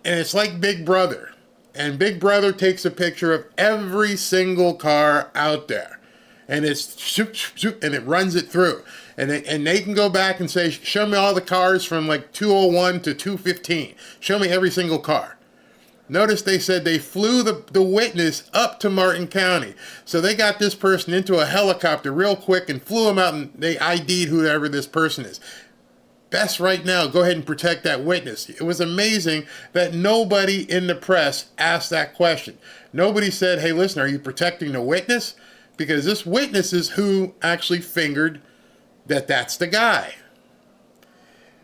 And it's like Big Brother. And Big Brother takes a picture of every single car out there. And it's shoop, shoop, and it runs it through. And they can go back and say, show me all the cars from like 201 to 215. Show me every single car. Notice they said they flew the witness up to Martin County. So they got this person into a helicopter real quick and flew him out, and they ID'd whoever this person is. Best right now, go ahead and protect that witness. It was amazing that nobody in the press asked that question. Nobody said, hey, listen, are you protecting the witness? Because this witness is who actually fingered that's the guy.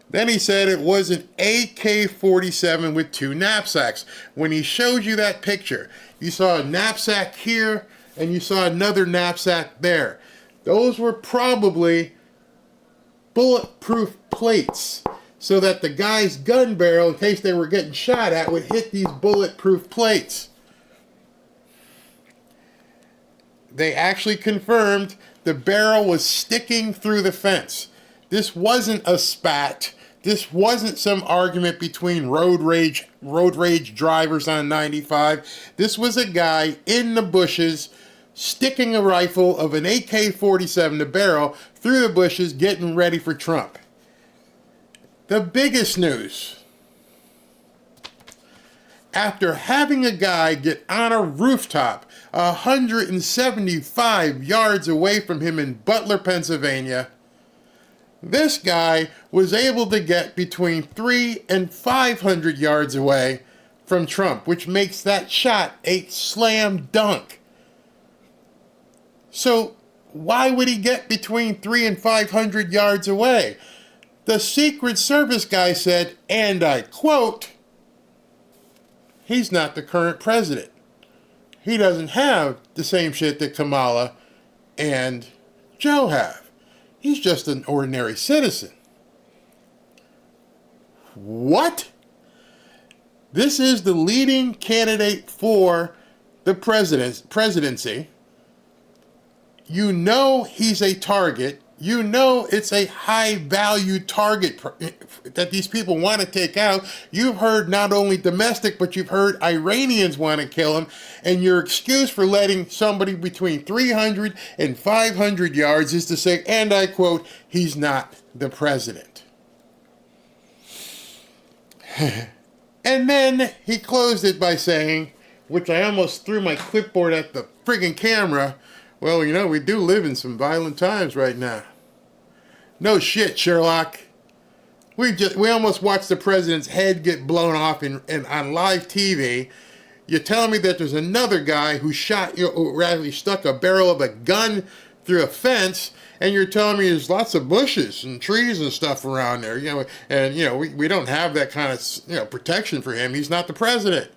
Then he said it was an AK-47 with 2 knapsacks. When he showed you that picture, you saw a knapsack here and you saw another knapsack there. Those were probably bulletproof plates so that the guy's gun barrel, in case they were getting shot at, would hit these bulletproof plates. They actually confirmed the barrel was sticking through the fence. This wasn't a spat. This wasn't some argument between road rage drivers on 95. This was a guy in the bushes sticking a rifle of an AK-47, the barrel, through the bushes, getting ready for Trump. The biggest news. After having a guy get on a rooftop 175 yards away from him in Butler, Pennsylvania, this guy was able to get between 300 and 500 yards away from Trump, which makes that shot a slam dunk. So why would he get between 300 and 500 yards away? The Secret Service guy said, and I quote, he's not the current president. He doesn't have the same shit that Kamala and Joe have. He's just an ordinary citizen. What? This is the leading candidate for the presidency. You know he's a target. You know it's a high-value target that these people want to take out. You've heard not only domestic, but you've heard Iranians want to kill him. And your excuse for letting somebody between 300 and 500 yards is to say, and I quote, he's not the president. And then he closed it by saying, which I almost threw my clipboard at the friggin' camera, well, you know, we do live in some violent times right now. No shit, Sherlock. We almost watched the president's head get blown off on live TV. You're telling me that there's another guy who shot, who rather stuck a barrel of a gun through a fence, and you're telling me there's lots of bushes and trees and stuff around there, and we don't have that kind of protection for him. He's not the president.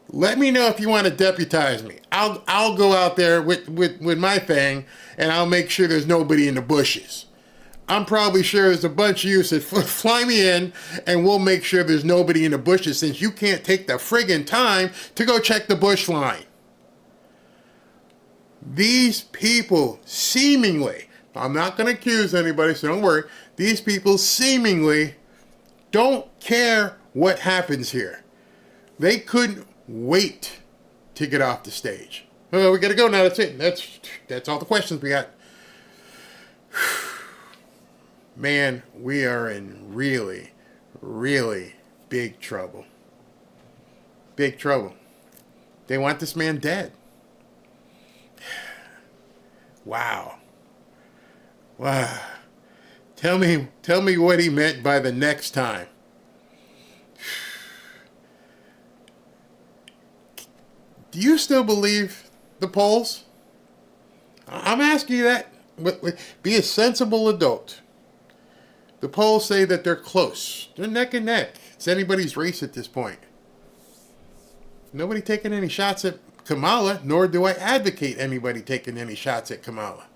Let me know if you want to deputize me. I'll go out there with my thing, and I'll make sure there's nobody in the bushes. I'm probably sure there's a bunch of you that fly me in, and we'll make sure there's nobody in the bushes, since you can't take the friggin' time to go check the bush line. These people seemingly, I'm not going to accuse anybody, so don't worry, these people seemingly don't care what happens here. They couldn't wait to get off the stage. Oh, we got to go now. That's it. That's all the questions we got. Man, we are in really, really big trouble. Big trouble. They want this man dead. Wow. Wow. Tell me what he meant by the next time. Do you still believe the polls? I'm asking you that. Be a sensible adult. The polls say that they're close. They're neck and neck. It's anybody's race at this point. Nobody taking any shots at Kamala, nor do I advocate anybody taking any shots at Kamala.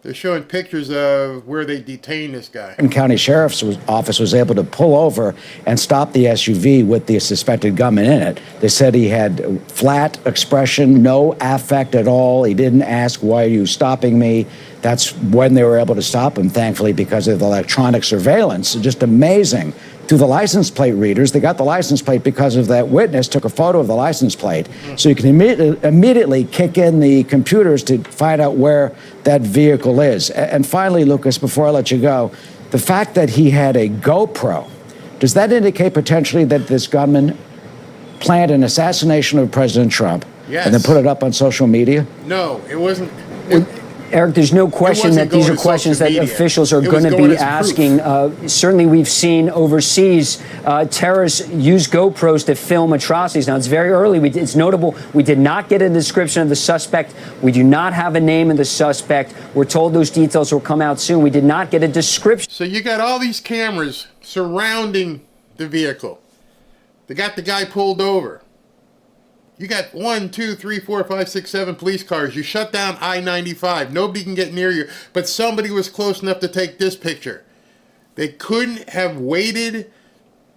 They're showing pictures of where they detained this guy. And County Sheriff's Office was able to pull over and stop the SUV with the suspected gunman in it. They said he had flat expression, no affect at all. He didn't ask, "Why are you stopping me?" That's when they were able to stop him, thankfully, because of the electronic surveillance. Just amazing. Through the license plate readers, they got the license plate because of that witness took a photo of the license plate. So you can immediately kick in the computers to find out where that vehicle is. And finally, Lucas, before I let you go, the fact that he had a GoPro, does that indicate potentially that this gunman planned an assassination of President Trump? Yes. And then put it up on social media? No, it wasn't. Eric, there's no question that these are questions that officials are going to be asking. Certainly, we've seen overseas terrorists use GoPros to film atrocities. Now, it's very early. It's notable we did not get a description of the suspect. We do not have a name of the suspect. We're told those details will come out soon. We did not get a description. So you got all these cameras surrounding the vehicle. They got the guy pulled over. You got 1, 2, 3, 4, 5, 6, 7 police cars. You shut down I-95. Nobody can get near you. But somebody was close enough to take this picture. They couldn't have waited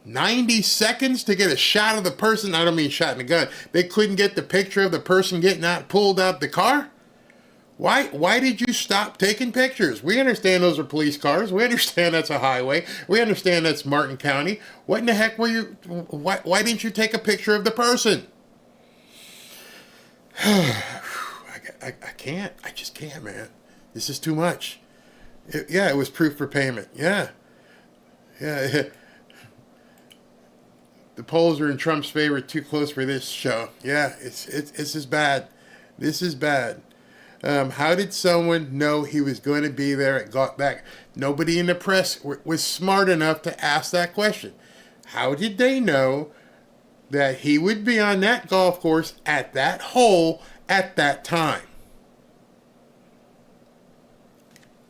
90 seconds to get a shot of the person. I don't mean shot in the gun. They couldn't get the picture of the person getting out, pulled out the car? Why did you stop taking pictures? We understand those are police cars. We understand that's a highway. We understand that's Martin County. What in the heck were you... Why didn't you take a picture of the person? I can't. I just can't, man. This is too much. It was proof for payment. Yeah. The polls are in Trump's favor. Too close for this show. Yeah, this is bad. This is bad. How did someone know he was going to be there at back? Nobody in the press was smart enough to ask that question. How did they know that he would be on that golf course at that hole at that time?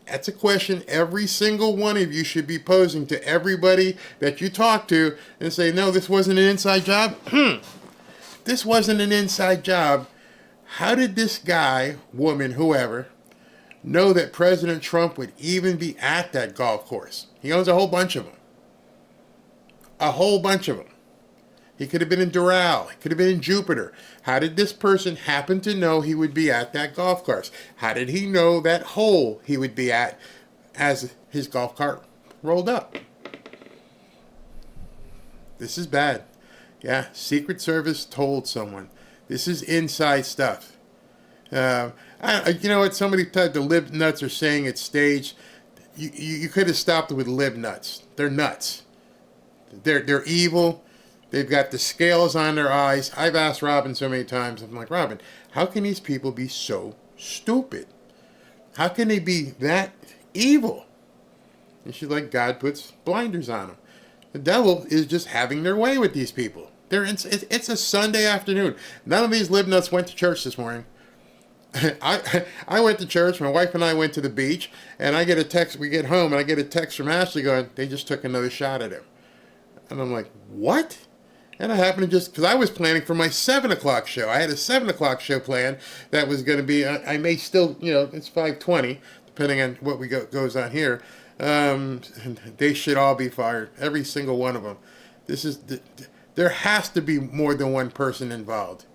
That's a question every single one of you should be posing to everybody that you talk to and say, no, this wasn't an inside job. This wasn't an inside job. How did this guy, woman, whoever, know that President Trump would even be at that golf course? He owns a whole bunch of them. A whole bunch of them. He could have been in Doral. He could have been in Jupiter. How did this person happen to know he would be at that golf course? How did he know that hole he would be at as his golf cart rolled up? This is bad. Yeah, Secret Service told someone. This is inside stuff. You know what? Somebody said the lib nuts are saying it's staged. You could have stopped it with lib nuts. They're nuts. They're evil. They've got the scales on their eyes. I've asked Robin so many times. I'm like, Robin, how can these people be so stupid? How can they be that evil? And she's like, God puts blinders on them. The devil is just having their way with these people. It's a Sunday afternoon. None of these libnuts went to church this morning. I went to church. My wife and I went to the beach, and I get a text. We get home, and I get a text from Ashley going, "They just took another shot at him." And I'm like, "What?" And I happened to because I was planning for my 7 o'clock show. I had a 7 o'clock show planned that was going to be. I may still, it's 5:20, depending on what goes on here. They should all be fired, every single one of them. There has to be more than one person involved.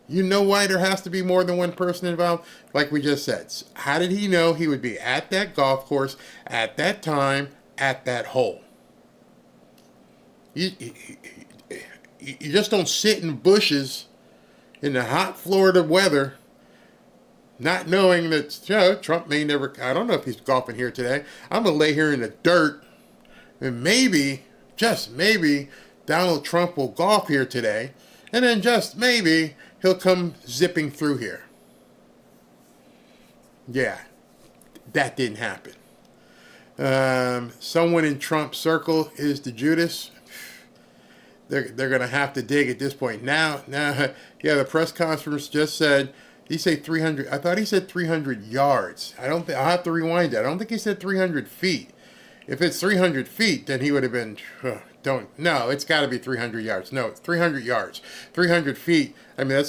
You know why there has to be more than one person involved? Like we just said, how did he know he would be at that golf course at that time at that hole? You just don't sit in bushes in the hot Florida weather not knowing that Trump may never, I don't know if he's golfing here today. I'm going to lay here in the dirt and maybe, just maybe, Donald Trump will golf here today, and then just maybe he'll come zipping through here. Yeah, that didn't happen. Someone in Trump's circle is the Judas. They're going to have to dig at this point. Now, yeah, the press conference just said, he said 300, I thought he said 300 yards. I'll have to rewind that. I don't think he said 300 feet. If it's 300 feet, then he would have been, no, it's got to be 300 yards. No, it's 300 yards. 300 feet, I mean,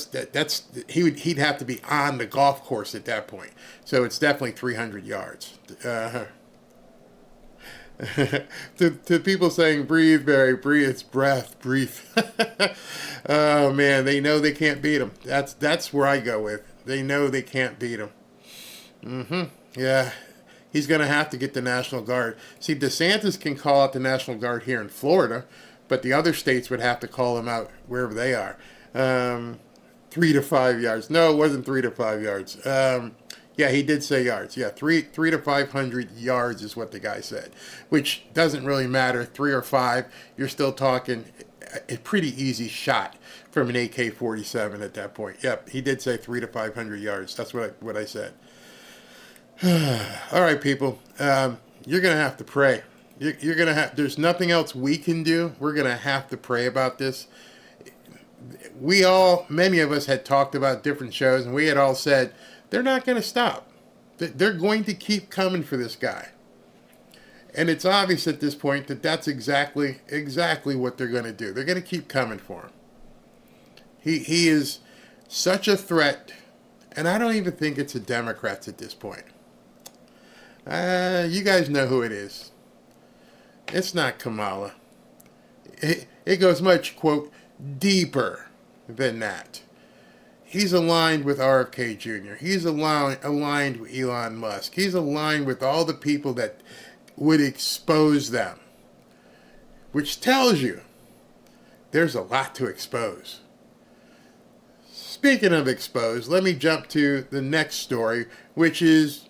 he'd have to be on the golf course at that point. So it's definitely 300 yards. To people saying, breathe, Barry, breathe, it's breath, breathe. Oh, man, they know they can't beat him. That's where I go with. They know they can't beat him. Yeah. He's going to have to get the National Guard. See, DeSantis can call out the National Guard here in Florida, but the other states would have to call them out wherever they are. 3 to 5 yards. No, it wasn't 3 to 5 yards. Yeah, he did say yards. Yeah, 3 to 500 yards is what the guy said, which doesn't really matter. 3 or 5, you're still talking a pretty easy shot from an AK-47 at that point. Yep, he did say 3 to 500 yards. That's what I said. All right, people. You're going to have to pray. You're going to have. There's nothing else we can do. We're going to have to pray about this. Many of us had talked about different shows, and we had all said, they're not going to stop. They're going to keep coming for this guy. And it's obvious at this point that that's exactly what they're going to do. They're going to keep coming for him. He is such a threat, and I don't even think it's the Democrats at this point. You guys know who it is. It's not Kamala. It goes much, quote, deeper than that. He's aligned with RFK Jr. He's aligned with Elon Musk. He's aligned with all the people that would expose them, which tells you there's a lot to expose. Speaking of exposed, let me jump to the next story, which is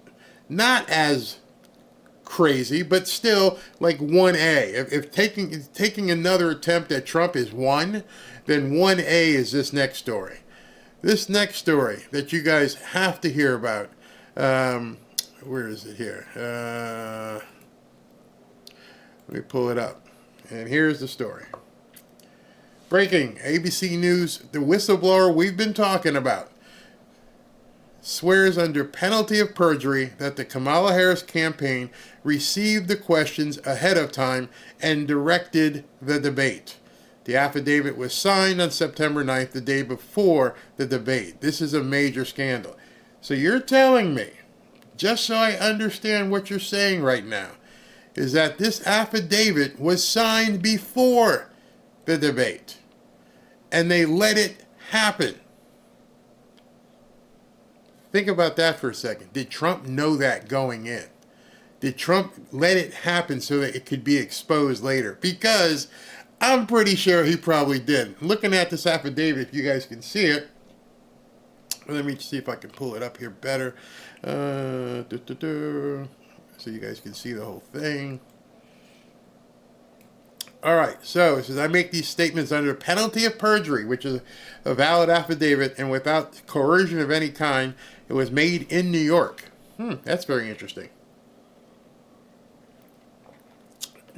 not as crazy, but still like 1A. If taking another attempt at Trump is 1, then 1A is this next story. This next story that you guys have to hear about. Where is it here? Let me pull it up. And here's the story. Breaking ABC News, the whistleblower we've been talking about swears under penalty of perjury that the Kamala Harris campaign received the questions ahead of time and directed the debate. The affidavit was signed on September 9th, the day before the debate. This is a major scandal. So you're telling me, just so I understand what you're saying right now, is that this affidavit was signed before the debate, and they let it happen. Think about that for a second. Did Trump know that going in? Did Trump let it happen so that it could be exposed later? Because I'm pretty sure he probably did. Looking at this affidavit, if you guys can see it, let me see if I can pull it up here better. So you guys can see the whole thing. All right, so it says, I make these statements under penalty of perjury, which is a valid affidavit, and without coercion of any kind. It was made in New York. That's very interesting.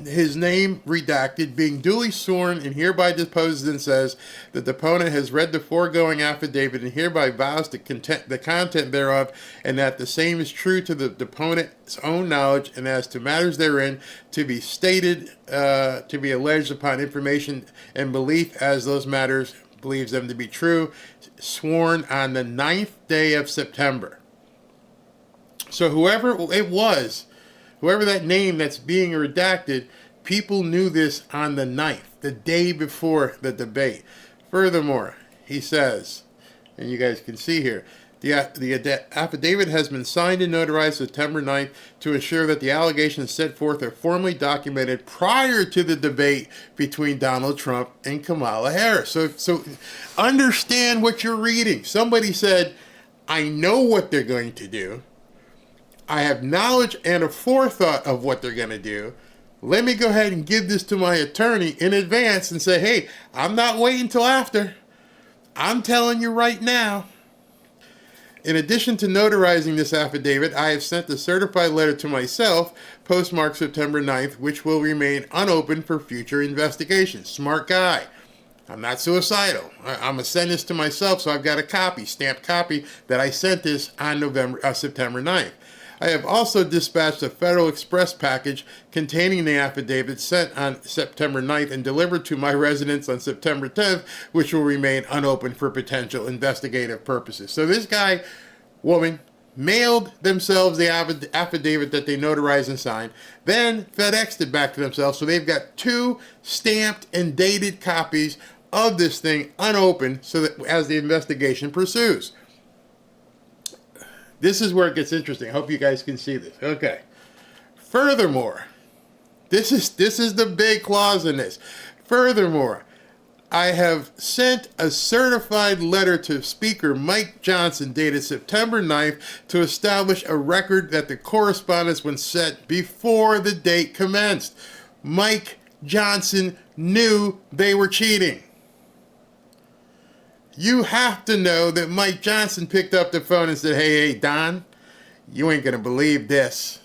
his name redacted, being duly sworn and hereby deposes and says that the deponent has read the foregoing affidavit and hereby vows the content thereof, and that the same is true to the deponent's own knowledge, and as to matters therein to be stated, to be alleged upon information and belief as those matters believes them to be true, sworn on the 9th day of September. So whoever it was, whoever that name that's being redacted, people knew this on the 9th, the day before the debate. Furthermore, he says, and you guys can see here, the affidavit has been signed and notarized September 9th to ensure that the allegations set forth are formally documented prior to the debate between Donald Trump and Kamala Harris. So understand what you're reading. Somebody said, I know what they're going to do. I have knowledge and a forethought of what they're going to do. Let me go ahead and give this to my attorney in advance and say, hey, I'm not waiting till after. I'm telling you right now. In addition to notarizing this affidavit, I have sent a certified letter to myself, postmarked September 9th, which will remain unopened for future investigation. Smart guy. I'm not suicidal. I'm going to send this to myself, so I've got a copy, stamped copy, that I sent this on September 9th. I have also dispatched a Federal Express package containing the affidavit sent on September 9th and delivered to my residence on September 10th, which will remain unopened for potential investigative purposes. So this guy, woman, mailed themselves the affidavit that they notarized and signed, then FedExed it back to themselves, so they've got 2 stamped and dated copies of this thing unopened so that as the investigation pursues. This is where it gets interesting. I hope you guys can see this. Okay. Furthermore, this is the big clause in this. Furthermore, I have sent a certified letter to Speaker Mike Johnson dated September 9th to establish a record that the correspondence was sent before the date commenced. Mike Johnson knew they were cheating. You have to know that Mike Johnson picked up the phone and said, hey, Don, you ain't going to believe this.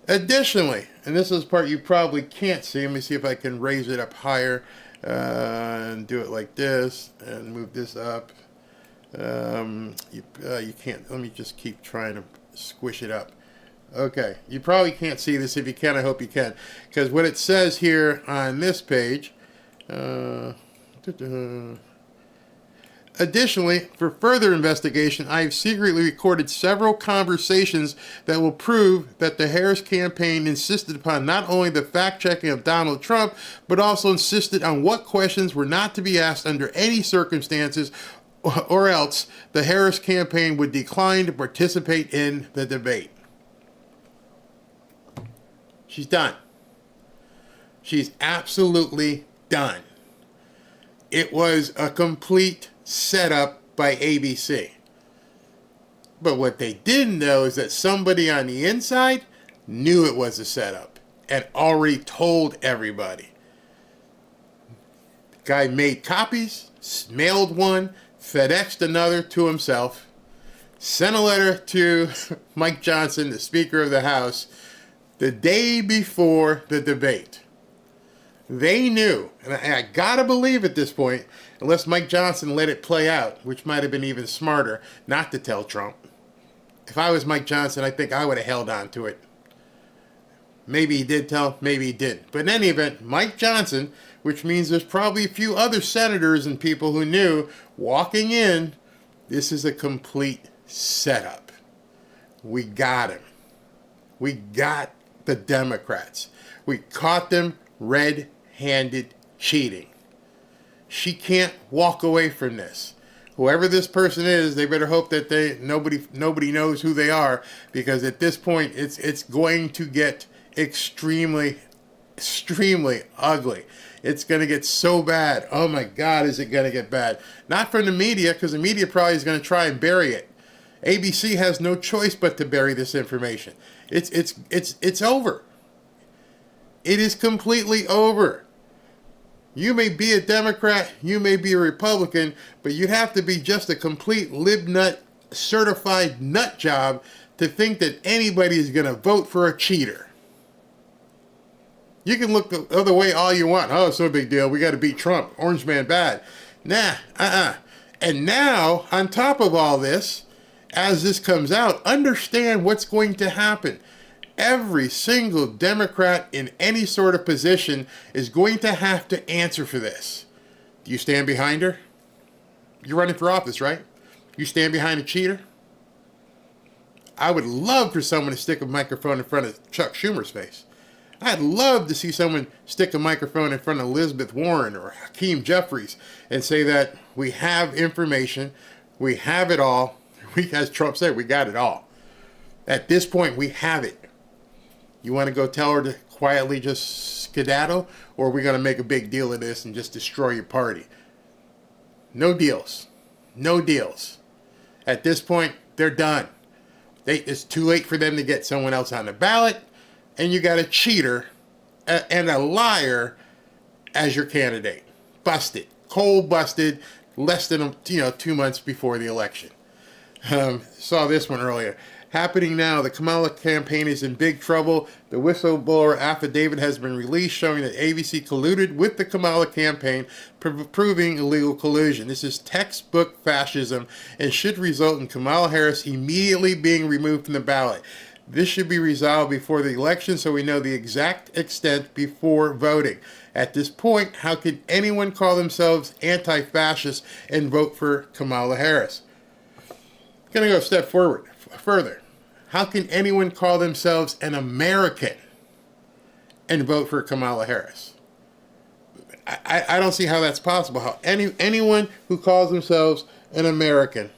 Additionally, and this is the part you probably can't see. Let me see if I can raise it up higher and do it like this and move this up. You can't. Let me just keep trying to squish it up. Okay, you probably can't see this. If you can, I hope you can. Because what it says here on this page, additionally, for further investigation, I have secretly recorded several conversations that will prove that the Harris campaign insisted upon not only the fact-checking of Donald Trump, but also insisted on what questions were not to be asked under any circumstances, or else the Harris campaign would decline to participate in the debate. She's done. She's absolutely done. It was a complete setup by ABC. But what they didn't know is that somebody on the inside knew it was a setup and already told everybody. The guy made copies, mailed one, FedExed another to himself, sent a letter to Mike Johnson, the Speaker of the House, the day before the debate. They knew, and I gotta believe at this point, unless Mike Johnson let it play out, which might have been even smarter not to tell Trump. If I was Mike Johnson, I think I would have held on to it. Maybe he did tell, maybe he didn't. But in any event, Mike Johnson, which means there's probably a few other senators and people who knew, walking in, this is a complete setup. We got him. We got the Democrats. We caught them red-handed cheating. She can't walk away from this. Whoever this person is, they better hope that nobody knows who they are, because at this point it's going to get extremely ugly. It's going to get so bad. Oh my God, is it going to get bad? Not from the media, because the media probably is going to try and bury it. ABC has no choice but to bury this information. It's over. It is completely over. You may be a Democrat, you may be a Republican, but you'd have to be just a complete libnut, certified nut job to think that anybody is going to vote for a cheater. You can look the other way all you want. Oh, it's no big deal. We got to beat Trump. Orange man bad. Nah, And now, on top of all this, as this comes out, understand what's going to happen. Every single Democrat in any sort of position is going to have to answer for this. Do you stand behind her? You're running for office, right? You stand behind a cheater? I would love for someone to stick a microphone in front of Chuck Schumer's face. I'd love to see someone stick a microphone in front of Elizabeth Warren or Hakeem Jeffries and say that we have information, we have it all. As Trump said, we got it all. At this point, we have it. You want to go tell her to quietly just skedaddle, or are we going to make a big deal of this and just destroy your party? No deals. No deals. At this point, they're done. It's too late for them to get someone else on the ballot, and you got a cheater and a liar as your candidate. Busted. Cold busted, less than 2 months before the election. Saw this one earlier. Happening now, the Kamala campaign is in big trouble. The whistleblower affidavit has been released showing that ABC colluded with the Kamala campaign, proving illegal collusion. This is textbook fascism and should result in Kamala Harris immediately being removed from the ballot. This should be resolved before the election so we know the exact extent before voting. At this point, how can anyone call themselves anti-fascist and vote for Kamala Harris? I'm going to go a step further. How can anyone call themselves an American and vote for Kamala Harris? I don't see how that's possible. How anyone who calls themselves an American,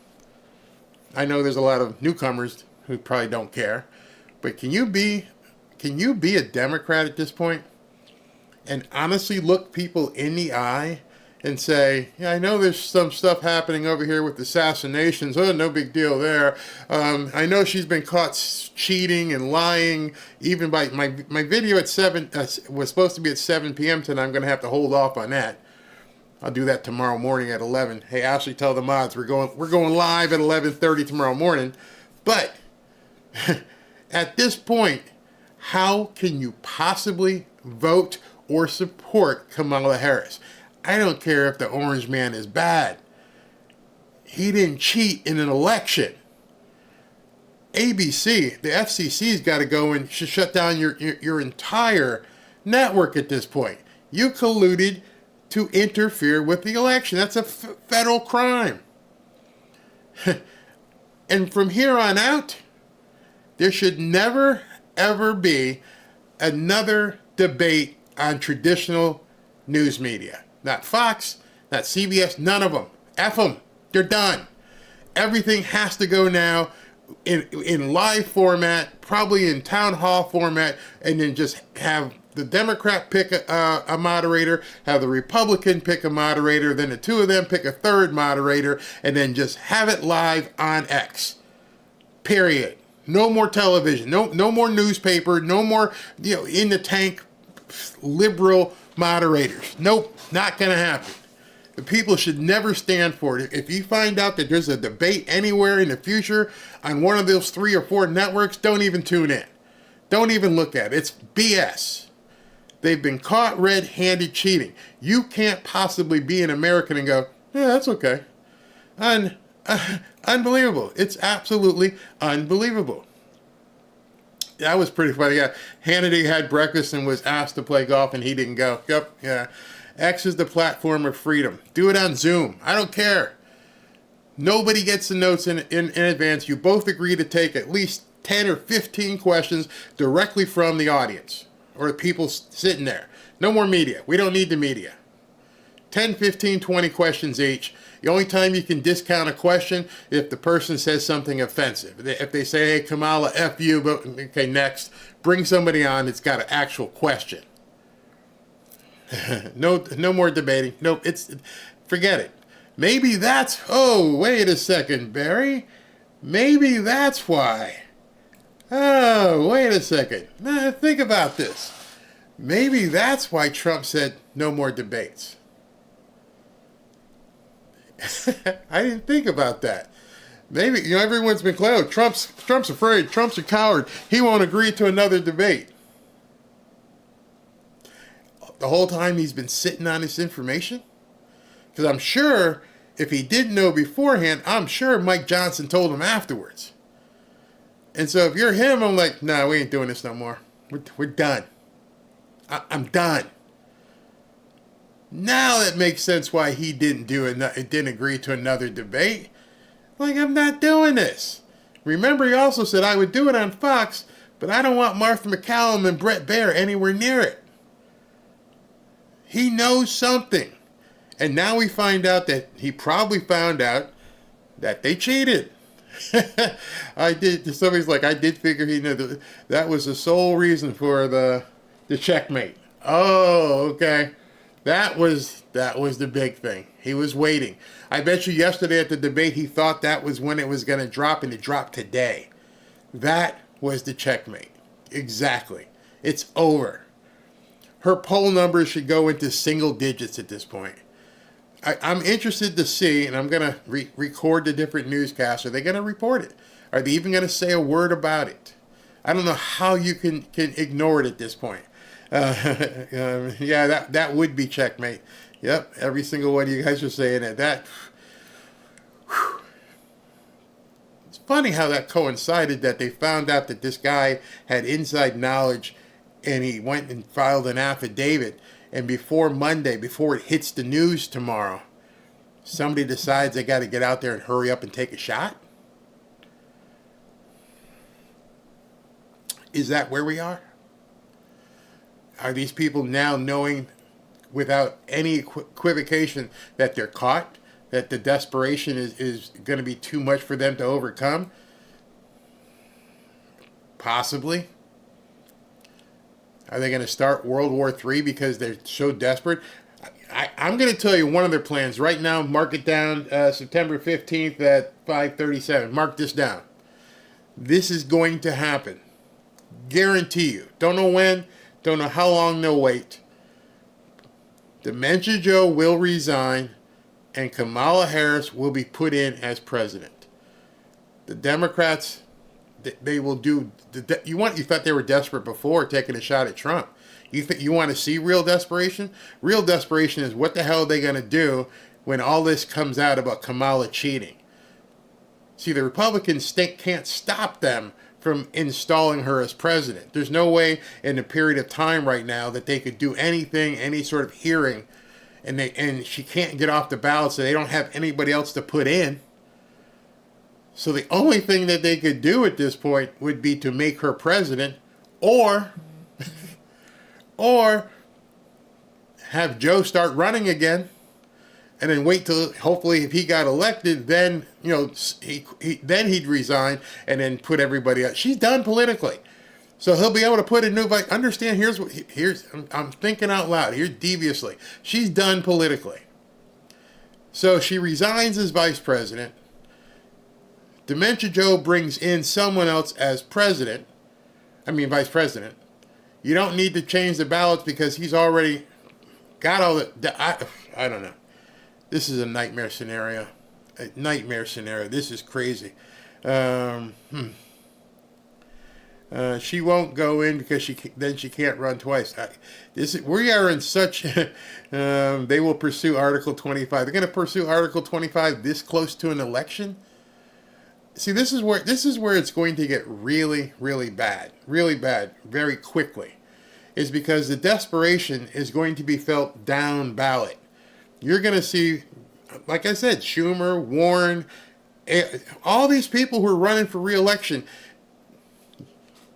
I know there's a lot of newcomers who probably don't care, but can you be a Democrat at this point and honestly look people in the eye and say, yeah, I know there's some stuff happening over here with assassinations. Oh, no big deal there. I know she's been caught cheating and lying. Even by my video at 7 was supposed to be at 7 p.m. tonight. I'm going to have to hold off on that. I'll do that tomorrow morning at 11. Hey, Ashley, tell the mods we're going live at 11:30 tomorrow morning. But at this point, how can you possibly vote or support Kamala Harris? I don't care if the orange man is bad. He didn't cheat in an election. ABC, the FCC's got to go and shut down your entire network at this point. You colluded to interfere with the election. That's a federal crime. And from here on out, there should never, ever be another debate on traditional news media. Not Fox, not CBS, none of them. F them. They're done. Everything has to go now in live format, probably in town hall format, and then just have the Democrat pick a moderator, have the Republican pick a moderator, then the two of them pick a third moderator, and then just have it live on X. Period. No more television. No more newspaper. No more in the tank liberal moderators. Nope, not going to happen. The people should never stand for it. If you find out that there's a debate anywhere in the future on one of those 3 or 4 networks, don't even tune in. Don't even look at it. It's BS. They've been caught red-handed cheating. You can't possibly be an American and go, yeah, that's okay. Unbelievable. It's absolutely unbelievable. That was pretty funny. Yeah, Hannity had breakfast and was asked to play golf, and he didn't go. Yep, yeah. X is the platform of freedom. Do it on Zoom. I don't care. Nobody gets the notes in advance. You both agree to take at least 10 or 15 questions directly from the audience or the people sitting there. No more media. We don't need the media. 10, 15, 20 questions each. The only time you can discount a question if the person says something offensive. If they say, hey, Kamala, F you, but okay, next. Bring somebody on that's got an actual question. No more debating. Nope, forget it. Maybe that's, oh, wait a second, Barry. Maybe that's why. Oh, wait a second. Think about this. Maybe that's why Trump said no more debates. I didn't think about that. Maybe, everyone's been clear. Oh, Trump's afraid. Trump's a coward. He won't agree to another debate. the whole time he's been sitting on this information? Because I'm sure if he didn't know beforehand, I'm sure Mike Johnson told him afterwards. And so if you're him, I'm like, nah, we ain't doing this no more. We're done. I'm done. Now that makes sense why he didn't didn't agree to another debate. Like, I'm not doing this. Remember, he also said I would do it on Fox, but I don't want Martha McCallum and Brett Baer anywhere near it. He knows something. And now we find out that he probably found out that they cheated. Somebody's like, I did figure he knew that was the sole reason for the checkmate. Oh, okay. That was the big thing. He was waiting. I bet you yesterday at the debate he thought that was when it was going to drop, and it dropped today. That was the checkmate. Exactly. It's over. Her poll numbers should go into single digits at this point. I'm interested to see, and I'm going to record the different newscasts. Are they going to report it? Are they even going to say a word about it? I don't know how you can ignore it at this point. Yeah, that would be checkmate. Yep, every single one of you guys are saying it. It's funny how that coincided, that they found out that this guy had inside knowledge, and he went and filed an affidavit, and before Monday, before it hits the news tomorrow, somebody decides they got to get out there and hurry up and take a shot? Is that where we are? Are these people now knowing without any equivocation that they're caught, that the desperation is going to be too much for them to overcome? Possibly. Are they going to start World War III because they're so desperate? I'm going to tell you one of their plans. Right now, mark it down, September 15th at 5:37. Mark this down. This is going to happen. Guarantee you. Don't know when. Don't know how long they'll wait. Dementia Joe will resign, and Kamala Harris will be put in as president. The Democrats, they will do. You thought they were desperate before taking a shot at Trump. You want to see real desperation? Real desperation is what the hell are they going to do when all this comes out about Kamala cheating? See, the Republicans can't stop them from installing her as president. There's no way in a period of time right now that they could do anything, any sort of hearing, and she can't get off the ballot, so they don't have anybody else to put in. So the only thing that they could do at this point would be to make her president, or have Joe start running again, and then wait till, hopefully, if he got elected, then then he'd resign and then put everybody else. She's done politically, so he'll be able to put a new. Understand? I'm thinking out loud here, deviously. She's done politically, so she resigns as vice president. Dementia Joe brings in someone else as vice president. You don't need to change the ballots because he's already got all the. I don't know. This is a nightmare scenario. This is crazy. She won't go in because she can't run twice. We are in such. They will pursue Article 25. They're going to pursue Article 25 this close to an election. See, this is where it's going to get really, really bad, very quickly, is because the desperation is going to be felt down ballot. You're going to see, like I said, Schumer, Warren, all these people who are running for re-election.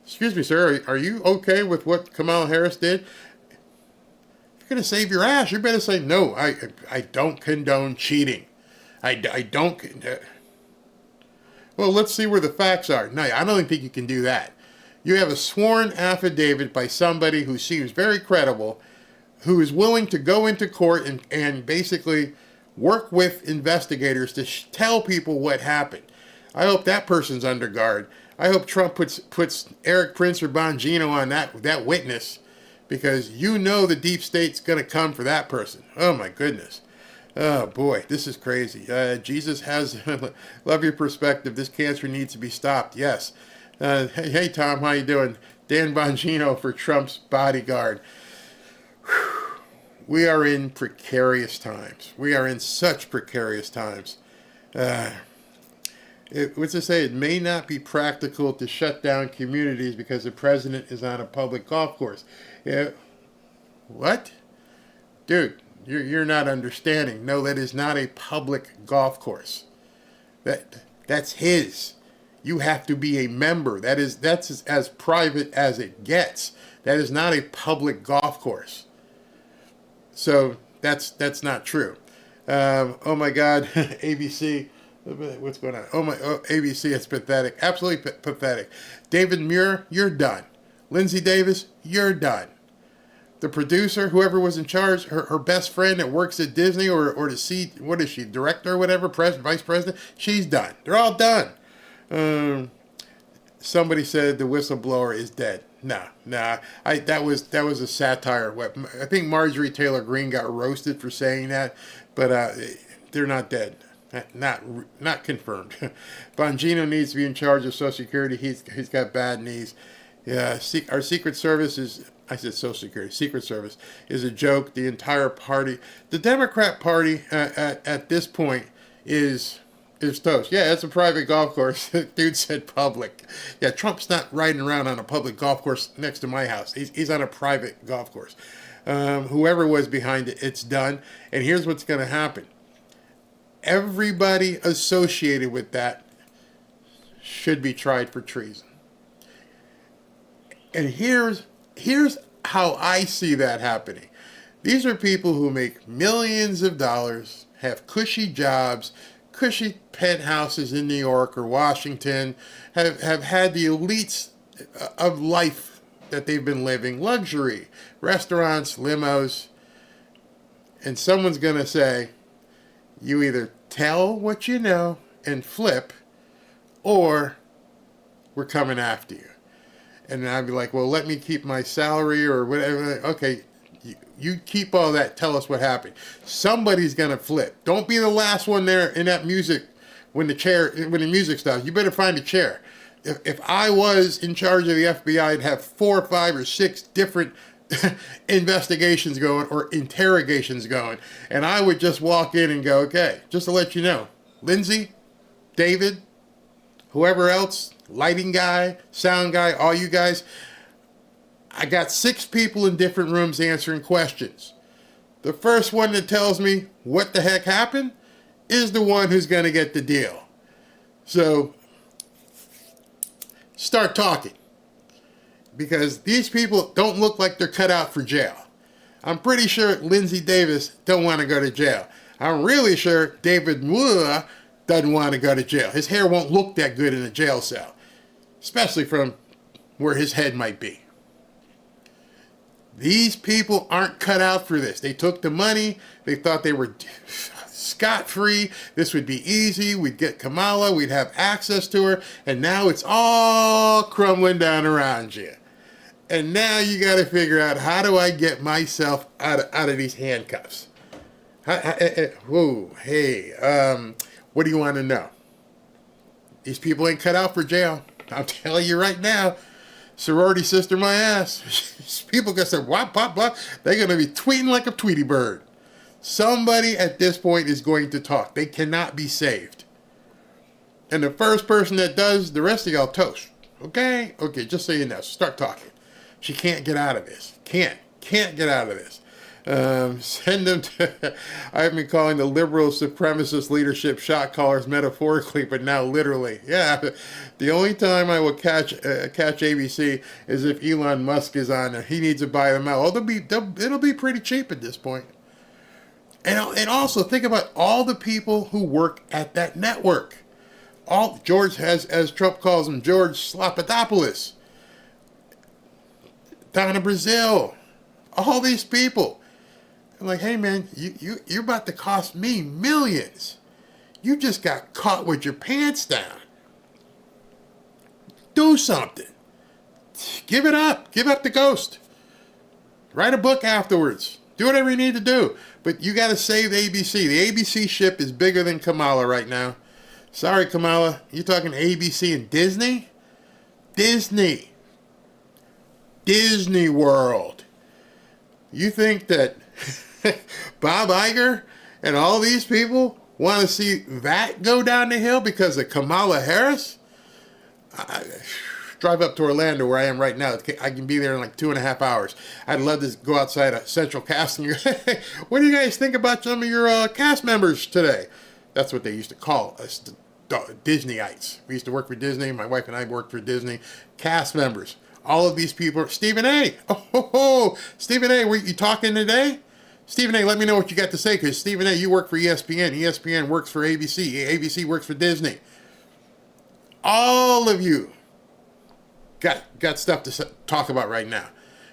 Excuse me, sir, are you okay with what Kamala Harris did? If you're going to save your ass, you better say, no, I don't condone cheating. I don't. Well, let's see where the facts are. No, I don't think you can do that. You have a sworn affidavit by somebody who seems very credible, who is willing to go into court and basically work with investigators to tell people what happened. I hope that person's under guard. I hope Trump puts Eric Prince or Bongino on that witness, because the deep state's going to come for that person. Oh, my goodness. Oh, boy, this is crazy. Jesus has, love your perspective. This cancer needs to be stopped. Yes. Hey, Tom, how you doing? Dan Bongino for Trump's bodyguard. Whew. we are in precarious times. We are in such precarious times. What's to say? It may not be practical to shut down communities because the president is on a public golf course. Yeah. What? Dude, you're not understanding. No, that is not a public golf course. That's his. You have to be a member. That's as private as it gets. That is not a public golf course. So that's not true. Oh my God, ABC. What's going on? ABC, it's pathetic. Absolutely pathetic. David Muir, you're done. Lindsay Davis, you're done. The producer, whoever was in charge, her best friend that works at Disney or the what is she, director or whatever, vice president, she's done. They're all done. Somebody said the whistleblower is dead. Nah. That was a satire. I think Marjorie Taylor Greene got roasted for saying that, but they're not dead. Not confirmed. Bongino needs to be in charge of Social Security. He's got bad knees. Yeah, our Secret Service is. I said Social Security. Secret Service is a joke. The entire party, the Democrat Party, at this point is toast. Yeah, it's a private golf course. Dude said public. Yeah, Trump's not riding around on a public golf course next to my house. He's on a private golf course. Whoever was behind it, it's done. And here's what's going to happen. Everybody associated with that should be tried for treason. And here's how I see that happening. These are people who make millions of dollars, have cushy jobs, cushy penthouses in New York or Washington, have had the elites of life that they've been living, luxury, restaurants, limos, and someone's going to say, you either tell what you know and flip, or we're coming after you. And I'd be like, well, let me keep my salary or whatever. Okay, you keep all that. Tell us what happened. Somebody's going to flip. Don't be the last one there in that music when the music stops. You better find a chair. If I was in charge of the FBI, I'd have 4, 5, or 6 different investigations going or interrogations going. And I would just walk in and go, okay, just to let you know, Lindsay, David, whoever else, lighting guy, sound guy, all you guys, I got 6 people in different rooms answering questions. The first one that tells me what the heck happened is the one who's going to get the deal. So start talking. Because these people don't look like they're cut out for jail. I'm pretty sure Lindsay Davis don't want to go to jail. I'm really sure David Muir doesn't want to go to jail. His hair won't look that good in a jail cell, especially from where his head might be. These people aren't cut out for this. They took the money. They thought they were scot-free. This would be easy. We'd get Kamala. We'd have access to her. And now it's all crumbling down around you. And now you got to figure out, how do I get myself out of these handcuffs? Whoa, hey, what do you want to know? These people ain't cut out for jail. I'm telling you right now. Sorority sister my ass. People gonna say, what, blah, blah. They're going to be tweeting like a Tweety bird. Somebody at this point is going to talk. They cannot be saved. And the first person that does, the rest of y'all toast. Okay? Okay, just so you know. Start talking. She can't get out of this. Can't get out of this. Send them to, I've been calling the liberal supremacist leadership shot callers metaphorically, but now literally. Yeah, the only time I will catch ABC is if Elon Musk is on there. He needs to buy them out. It'll be pretty cheap at this point. And also think about all the people who work at that network. George has, as Trump calls him, George Slopadopoulos, Donna Brazil, all these people. I'm like, hey man, you're about to cost me millions. You just got caught with your pants down. Do something. Give it up. Give up the ghost. Write a book afterwards. Do whatever you need to do. But you got to save the ABC. The ABC ship is bigger than Kamala right now. Sorry, Kamala. You talking ABC and Disney? Disney World. You think that Bob Iger and all these people want to see that go down the hill because of Kamala Harris? Drive up to Orlando where I am right now. I can be there in like 2.5 hours. I'd love to go outside a central casting. What do you guys think about some of your cast members today? That's what they used to call us, the Disneyites. We used to work for Disney. My wife and I worked for Disney. Cast members. All of these people. Stephen A. Oh, Stephen A., were you talking today? Stephen A., let me know what you got to say, because Stephen A., you work for ESPN. ESPN works for ABC. ABC works for Disney. All of you got stuff to talk about right now.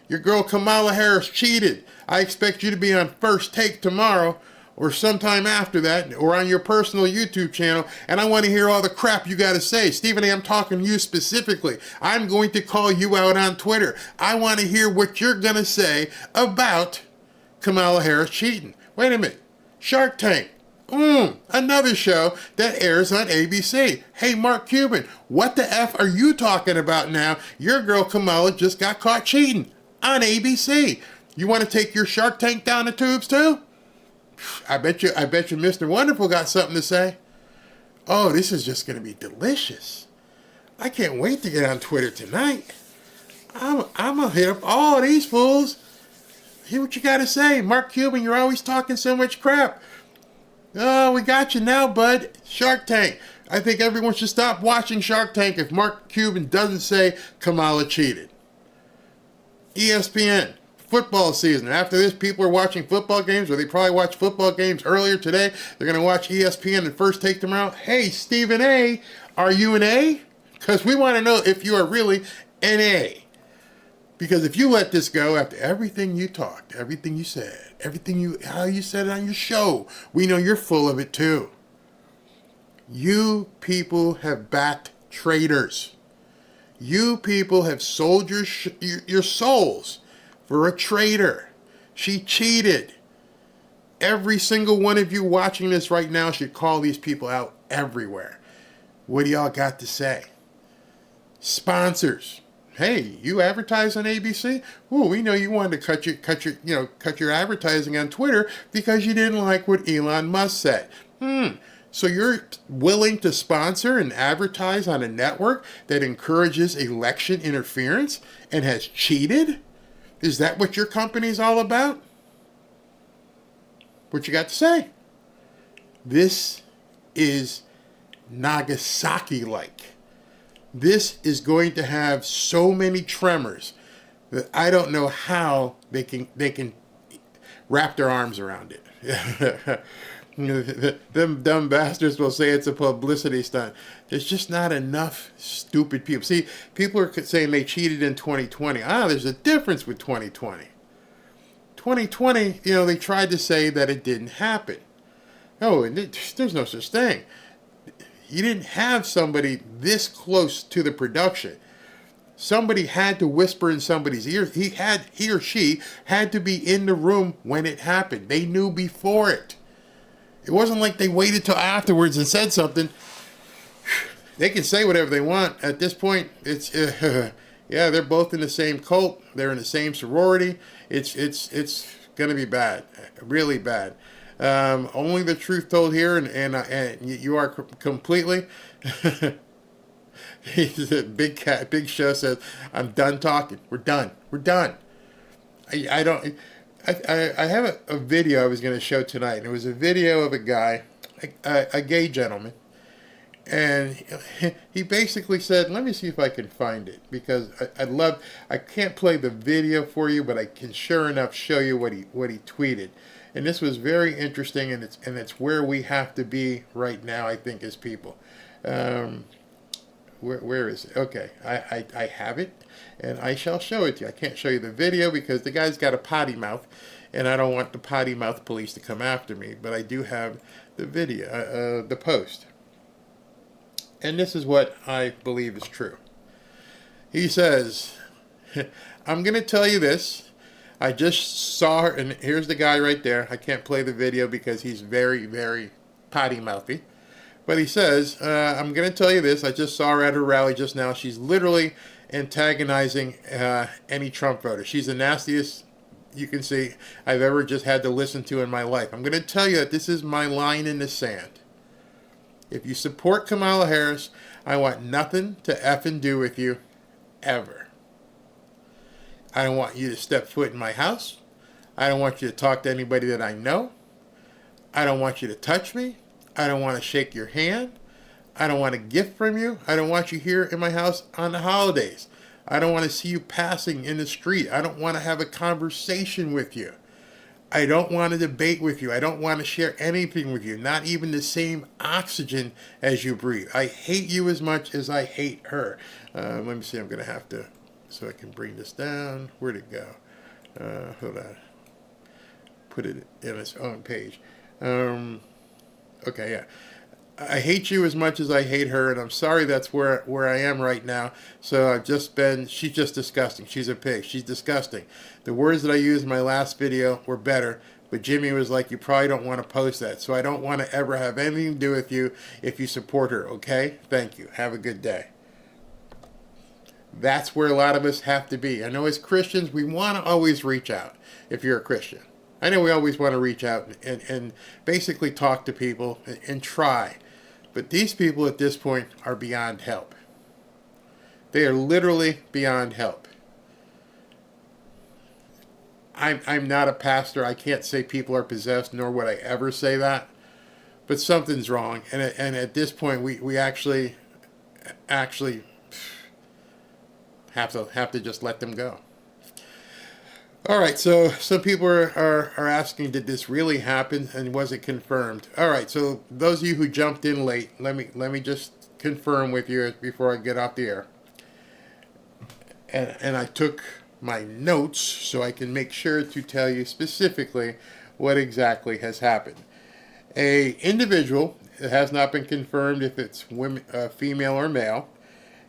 Your girl Kamala Harris cheated. I expect you to be on First Take tomorrow or sometime after that, or on your personal YouTube channel, and I want to hear all the crap you got to say. Stephen A., I'm talking to you specifically. I'm going to call you out on Twitter. I want to hear what you're going to say about Kamala Harris cheating. Wait a minute. Shark Tank. Another show that airs on ABC. Hey, Mark Cuban, what the F are you talking about now? Your girl Kamala just got caught cheating on ABC. You want to take your Shark Tank down the tubes too? I bet you Mr. Wonderful got something to say. Oh, this is just going to be delicious. I can't wait to get on Twitter tonight. I'm going to hit up all these fools. Hear what you got to say. Mark Cuban, you're always talking so much crap. Oh, we got you now, bud. Shark Tank. I think everyone should stop watching Shark Tank if Mark Cuban doesn't say Kamala cheated. ESPN. Football season. After this, people are watching football games, or they probably watched football games earlier today. They're going to watch ESPN and First Take tomorrow. Hey, Stephen A., are you an A? Because we want to know if you are really an A. Because if you let this go after everything you talked, everything you said, how you said it on your show, we know you're full of it too. You people have backed traitors. You people have sold your souls for a traitor. She cheated. Every single one of you watching this right now should call these people out everywhere. What do y'all got to say? Sponsors. Hey, you advertise on ABC? Ooh, we know you wanted to cut your advertising on Twitter because you didn't like what Elon Musk said. So you're willing to sponsor and advertise on a network that encourages election interference and has cheated? Is that what your company's all about? What you got to say? This is Nagasaki-like. This is going to have so many tremors that I don't know how they can wrap their arms around it. Them dumb bastards will say it's a publicity stunt. There's just not enough stupid people. See, people are saying they cheated in 2020. There's a difference with 2020. 2020, they tried to say that it didn't happen. No, there's no such thing. You didn't have somebody this close to the production. Somebody had to whisper in somebody's ear. He or she had to be in the room when it happened. They knew before it. It wasn't like they waited till afterwards and said something. They can say whatever they want. At this point, it's yeah, they're both in the same cult. They're in the same sorority. It's gonna be bad, really bad. Only the truth told here, and you are completely. He's a big cat. Big Show says, "I'm done talking. We're done. We're done." I don't. I have a video I was going to show tonight. It was a video of a guy, a gay gentleman, and he basically said, let me see if I can find it, because I can't play the video for you, but I can sure enough show you what he tweeted. And this was very interesting, and it's where we have to be right now, I think, as people. Where is it? Okay, I have it, and I shall show it to you. I can't show you the video because the guy's got a potty mouth, and I don't want the potty mouth police to come after me, but I do have the video, the post. And this is what I believe is true. He says, I'm going to tell you this. I just saw her, and here's the guy right there. I can't play the video because he's very, very potty mouthy. But he says, I'm going to tell you this. I just saw her at her rally just now. She's literally antagonizing any Trump voter. She's the nastiest you can see I've ever just had to listen to in my life. I'm going to tell you that this is my line in the sand. If you support Kamala Harris, I want nothing to effing do with you, ever. I don't want you to step foot in my house. I don't want you to talk to anybody that I know. I don't want you to touch me. I don't want to shake your hand. I don't want a gift from you. I don't want you here in my house on the holidays. I don't want to see you passing in the street. I don't want to have a conversation with you. I don't want to debate with you. I don't want to share anything with you, not even the same oxygen as you breathe. I hate you as much as I hate her. Let me see. I'm going to have to, so I can bring this down. Where'd it go? Hold on. Put it in its own page. Okay, yeah. I hate you as much as I hate her, and I'm sorry that's where I am right now. So she's just disgusting. She's a pig. She's disgusting. The words that I used in my last video were better, but Jimmy was like, you probably don't want to post that. So I don't want to ever have anything to do with you if you support her, okay? Thank you. Have a good day. That's where a lot of us have to be. I know as Christians, we want to always reach out if you're a Christian. I know we always want to reach out and basically talk to people and try. But these people at this point are beyond help. They are literally beyond help. I'm not a pastor. I can't say people are possessed, nor would I ever say that. But something's wrong. And at this point, we actually have to just let them go. All right, so some people are asking, did this really happen, and was it confirmed? All right, so those of you who jumped in late, let me just confirm with you before I get off the air. And I took my notes so I can make sure to tell you specifically what exactly has happened. A individual, it has not been confirmed if it's female or male,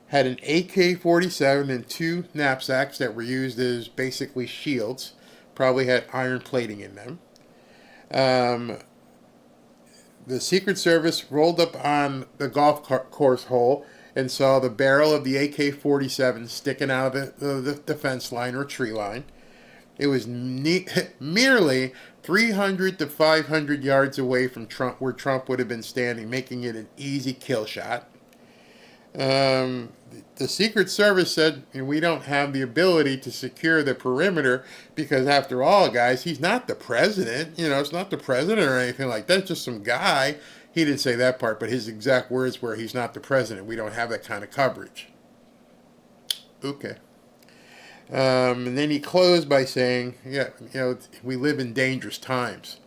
had an AK-47 and 2 knapsacks that were used as basically shields. Probably had iron plating in them. The Secret Service rolled up on the golf course hole and saw the barrel of the AK-47 sticking out of the fence line or tree line. It was merely 300 to 500 yards away from Trump, where Trump would have been standing, making it an easy kill shot. The Secret Service said, we don't have the ability to secure the perimeter because, after all, guys, he's not the president. It's not the president or anything like that. It's just some guy. He didn't say that part, but his exact words were, he's not the president. We don't have that kind of coverage. Okay. And then he closed by saying, we live in dangerous times,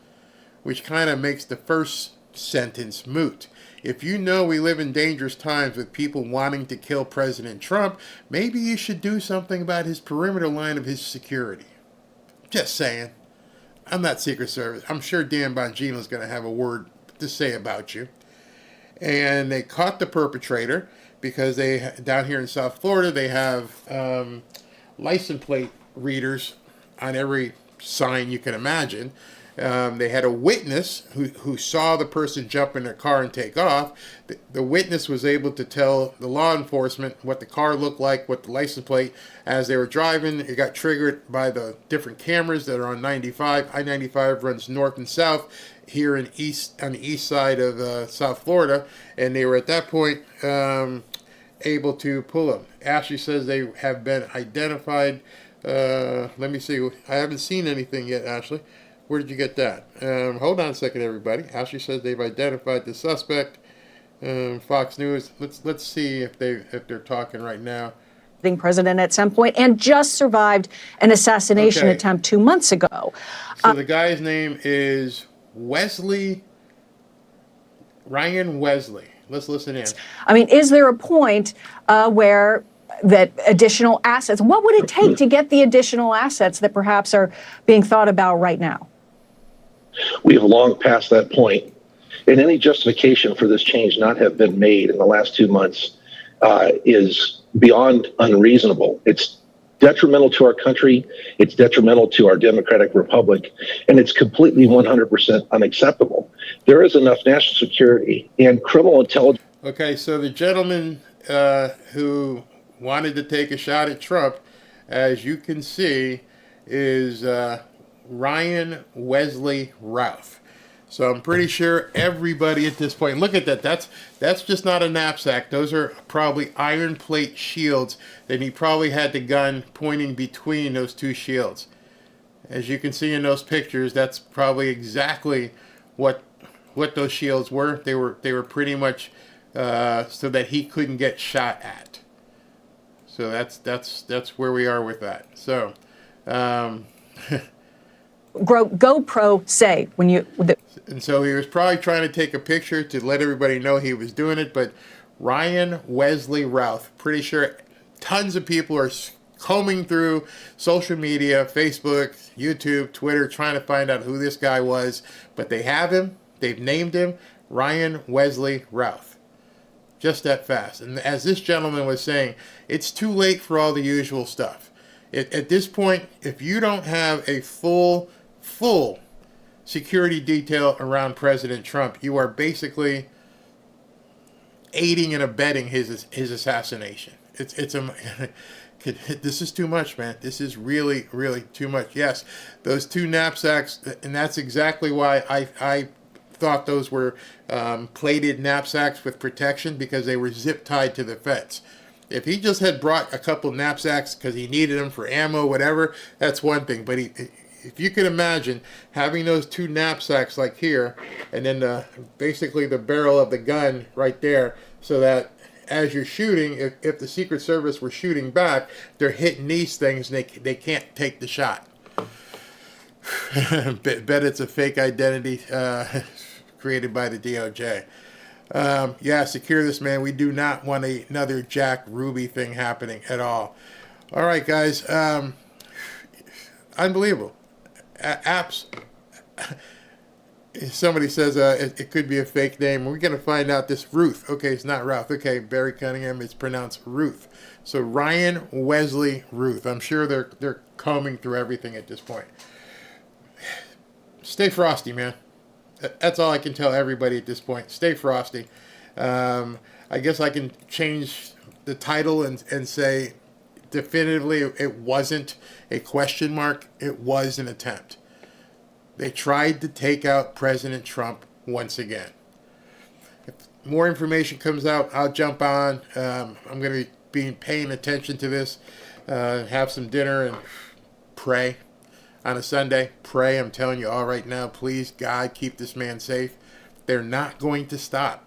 which kind of makes the first sentence moot. If you know we live in dangerous times with people wanting to kill President Trump, maybe you should do something about his perimeter line of his security. Just saying. I'm not Secret Service. I'm sure Dan Bongino's going to have a word to say about you. And they caught the perpetrator because down here in South Florida, they have license plate readers on every sign you can imagine. They had a witness who saw the person jump in their car and take off. The witness was able to tell the law enforcement what the car looked like, what the license plate, as they were driving. It got triggered by the different cameras that are on 95. I-95 runs north and south here on the east side of South Florida, and they were at that point able to pull them. Ashley says they have been identified. Let me see. I haven't seen anything yet, Ashley. Where did you get that? Hold on a second, everybody. Ashley says they've identified the suspect. Fox News. Let's see if they're talking right now. President at some point, and just survived an assassination attempt 2 months ago. So the guy's name is Ryan Wesley. Let's listen in. I mean, is there a point where that additional assets, what would it take to get the additional assets that perhaps are being thought about right now? We have long passed that point, and any justification for this change not have been made in the last 2 months is beyond unreasonable. It's detrimental to our country, it's detrimental to our democratic republic, and it's completely 100% unacceptable. There is enough national security and criminal intelligence. Okay, so the gentleman who wanted to take a shot at Trump, as you can see, is Ryan Wesley Routh. So I'm pretty sure everybody at this point, look at that. That's just not a knapsack. Those are probably iron plate shields. Then he probably had the gun pointing between those two shields. As you can see in those pictures, that's probably exactly what those shields were. They were pretty much so that he couldn't get shot at. So that's where we are with that. So. GoPro say when you. And so he was probably trying to take a picture to let everybody know he was doing it. But Ryan Wesley Routh, pretty sure tons of people are combing through social media, Facebook, YouTube, Twitter, trying to find out who this guy was. But they have him. They've named him Ryan Wesley Routh. Just that fast. And as this gentleman was saying, it's too late for all the usual stuff. At this point, if you don't have a full security detail around President Trump, you are basically aiding and abetting his assassination. This is too much, man. This is really, really too much. Yes, those two knapsacks, and that's exactly why I thought those were plated knapsacks with protection, because they were zip tied to the fence. If he just had brought a couple knapsacks because he needed them for ammo, whatever, that's one thing. But if you can imagine having those two knapsacks like here, and then basically the barrel of the gun right there, so that as you're shooting, if the Secret Service were shooting back, they're hitting these things and they can't take the shot. Bet it's a fake identity created by the DOJ. Yeah, secure this, man. We do not want another Jack Ruby thing happening at all. All right, guys. Unbelievable. Apps. Somebody says it could be a fake name. We're going to find out this Ruth. Okay, it's not Routh. Okay, Barry Cunningham, it's pronounced Ruth. So Ryan Wesley Ruth. I'm sure they're combing through everything at this point. Stay frosty, man. That's all I can tell everybody at this point. Stay frosty. I guess I can change the title and say definitively it wasn't a question mark. It was an attempt. They tried to take out President Trump once again. If more information comes out, I'll jump on. I'm going to be paying attention to this. Have some dinner and pray. On a Sunday, pray. I'm telling you all right now, please, God, keep this man safe. They're not going to stop.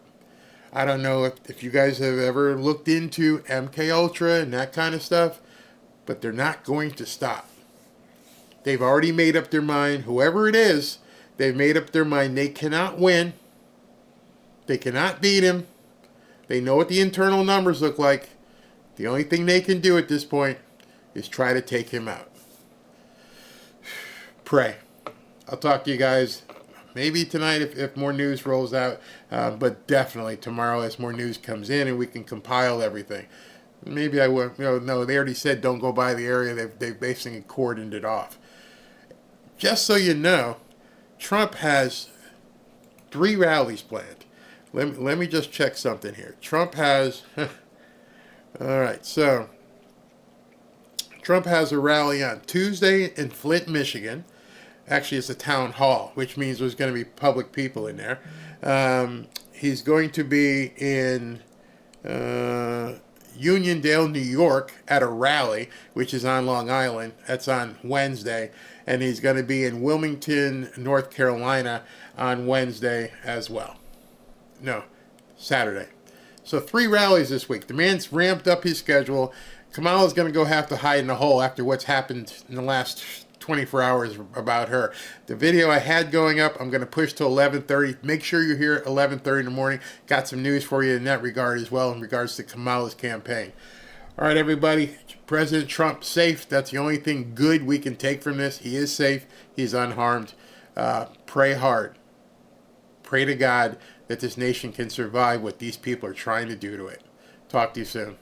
I don't know if you guys have ever looked into MK Ultra and that kind of stuff, but they're not going to stop. They've already made up their mind. Whoever it is, they've made up their mind. They cannot win. They cannot beat him. They know what the internal numbers look like. The only thing they can do at this point is try to take him out. Pray. I'll talk to you guys maybe tonight if more news rolls out, but definitely tomorrow as more news comes in and we can compile everything. Maybe I will. No, they already said don't go by the area. They've basically cordoned it off. Just so you know, Trump has 3 rallies planned. Let me just check something here. Trump has. All right, so Trump has a rally on Tuesday in Flint, Michigan. Actually, it's a town hall, which means there's going to be public people in there. He's going to be in Uniondale, New York, at a rally, which is on Long Island. That's on Wednesday. And he's going to be in Wilmington, North Carolina, on Wednesday as well. No, Saturday. So 3 rallies this week. The man's ramped up his schedule. Kamala's going to go have to hide in a hole after what's happened in the last 24 hours about her. The video I had going up, I'm going to push to 11:30. Make sure you're here at 11:30 in the morning. Got some news for you in that regard as well in regards to Kamala's campaign. All right, everybody. President Trump safe. That's the only thing good we can take from this. He is safe. He's unharmed. Pray hard. Pray to God that this nation can survive what these people are trying to do to it. Talk to you soon.